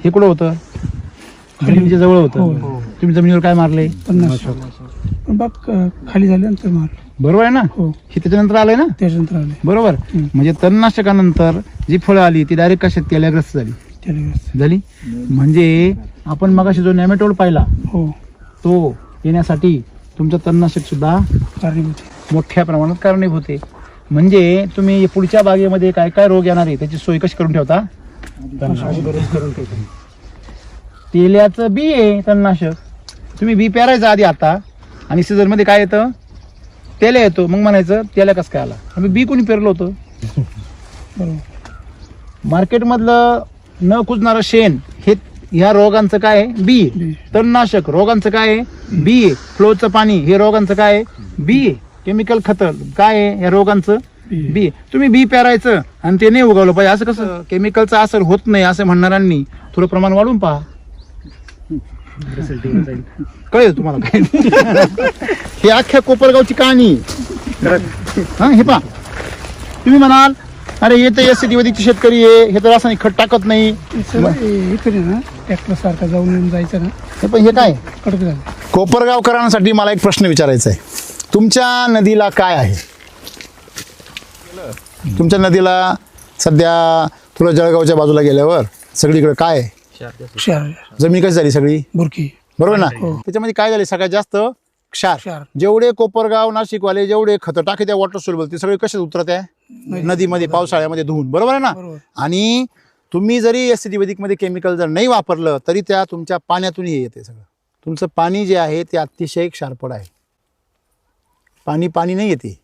हे कुठं होतं, जमिनीच्या जवळ होतं. तुम्ही जमिनीवर काय मारले, खाली झाल्यानंतर मारले. बरोबर आहे ना. हे त्याच्यानंतर आलंय ना, त्याच्यानंतर आले. बरोबर, म्हणजे तणनाशकानंतर जी फळं आली ती डायरेक्ट कशात तेल्याग्रस्त झाली. म्हणजे आपण मगाशी जो नेमॅटोड पाहिला तो येण्यासाठी तुमचं तणनाशक सुद्धा मोठ्या प्रमाणात कारणीभूत आहे. म्हणजे तुम्ही पुढच्या बागेमध्ये काय काय रोग येणार आहे त्याची सोय कशी करून ठेवता, तेल्याचं बी आहे तणनाशक. तुम्ही बी पेरायचं आधी आता, आणि सीझन मध्ये काय येतं, तेल्या येतो. मग म्हणायचं तेल्या कसं काय आला, आम्ही बी कोणी पेरलं होतं. मार्केटमधलं न कुजणारं शेण हे ह्या रोगांचं काय आहे, बी. तणनाशक रोगांचं काय आहे, बी आहे. फ्लोचं पाणी हे रोगांचं काय आहे, बी आहे. केमिकल खत काय आहे, या रोगांचं बी. तुम्ही बी पेरायचं आणि ते नाही उगवलं पाहिजे असं कसं, केमिकलचा असर होत नाही असं म्हणणाऱ्यांनी थोडं प्रमाण वाढवून पहा, कळेल तुम्हाला काय. हे अख्ख्या कोपरगावची कहाणी. हा, हे पहा, तुम्ही म्हणाल अरे हे तर एसटी वैदिकचे शेतकरी आहे, हे तर रासायनिक खत टाकत नाही. ट्रॅक्टर सारखा जाऊन जायचं ना. हे पण हे काय कोपरगावकरांसाठी मला एक प्रश्न विचारायचा आहे. तुमच्या नदीला काय आहे, तुमच्या नदीला सध्या तुला जळगावच्या बाजूला गेल्यावर सगळीकडे काय आहे, जमीन कशी झाली, सगळी बुरकी. बरोबर ना. त्याच्यामध्ये काय झाले, सगळ्यात जास्त क्षार. जेवढे कोपरगाव नाशिकवाले जेवढे खतं टाके त्या वॉटर सोल्युबल ते सगळे कसे उतरत आहे, नदीमध्ये पावसाळ्यामध्ये धुवून. बरोबर आहे ना. आणि तुम्ही जरी एसटी वैदिकमध्ये केमिकल जर नाही वापरलं तरी त्या तुमच्या पाण्यातूनही येते सगळं. तुमचं पाणी जे आहे ते अतिशय क्षारपड आहे. पाणी नाही येते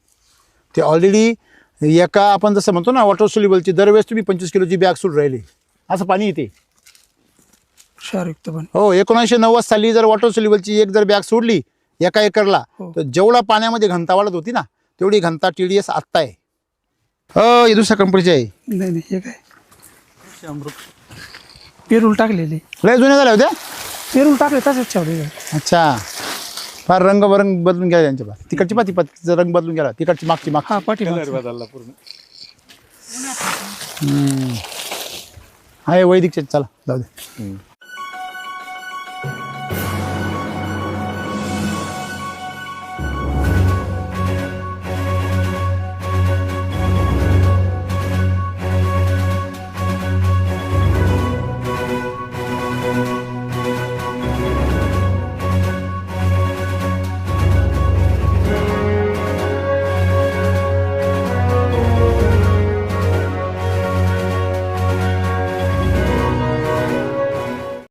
ते ऑलरेडी एका आपण जसं म्हणतो ना वॉटर सोल्युबलची दरवेळेस तुम्ही 25 किलोची बॅग सोडून राहिली असं पाणी येते क्षारयुक्त पाणी. हो, 1990 साली जर वॉटर सोल्युबलची एक जर बॅग सोडली एका एकरला तर जेवढा पाण्यामध्ये घनता वाढत होती ना तेवढी घनता TDS आत्ता आहे. हे दुसऱ्या कंपनीची आहे. नाही हे काय पेरूल टाकलेले, लय जुन्या झाल्या होत्या, पेरूल टाकले तसेच ठेवले. अच्छा, फार रंग बदलून गेला त्यांच्या पास. तिकडची पातीचा रंग बदलून गेला, तिकडची मागची पाठी बदलला पूर्ण. आहे वैदिकचे, चला जाऊ दे.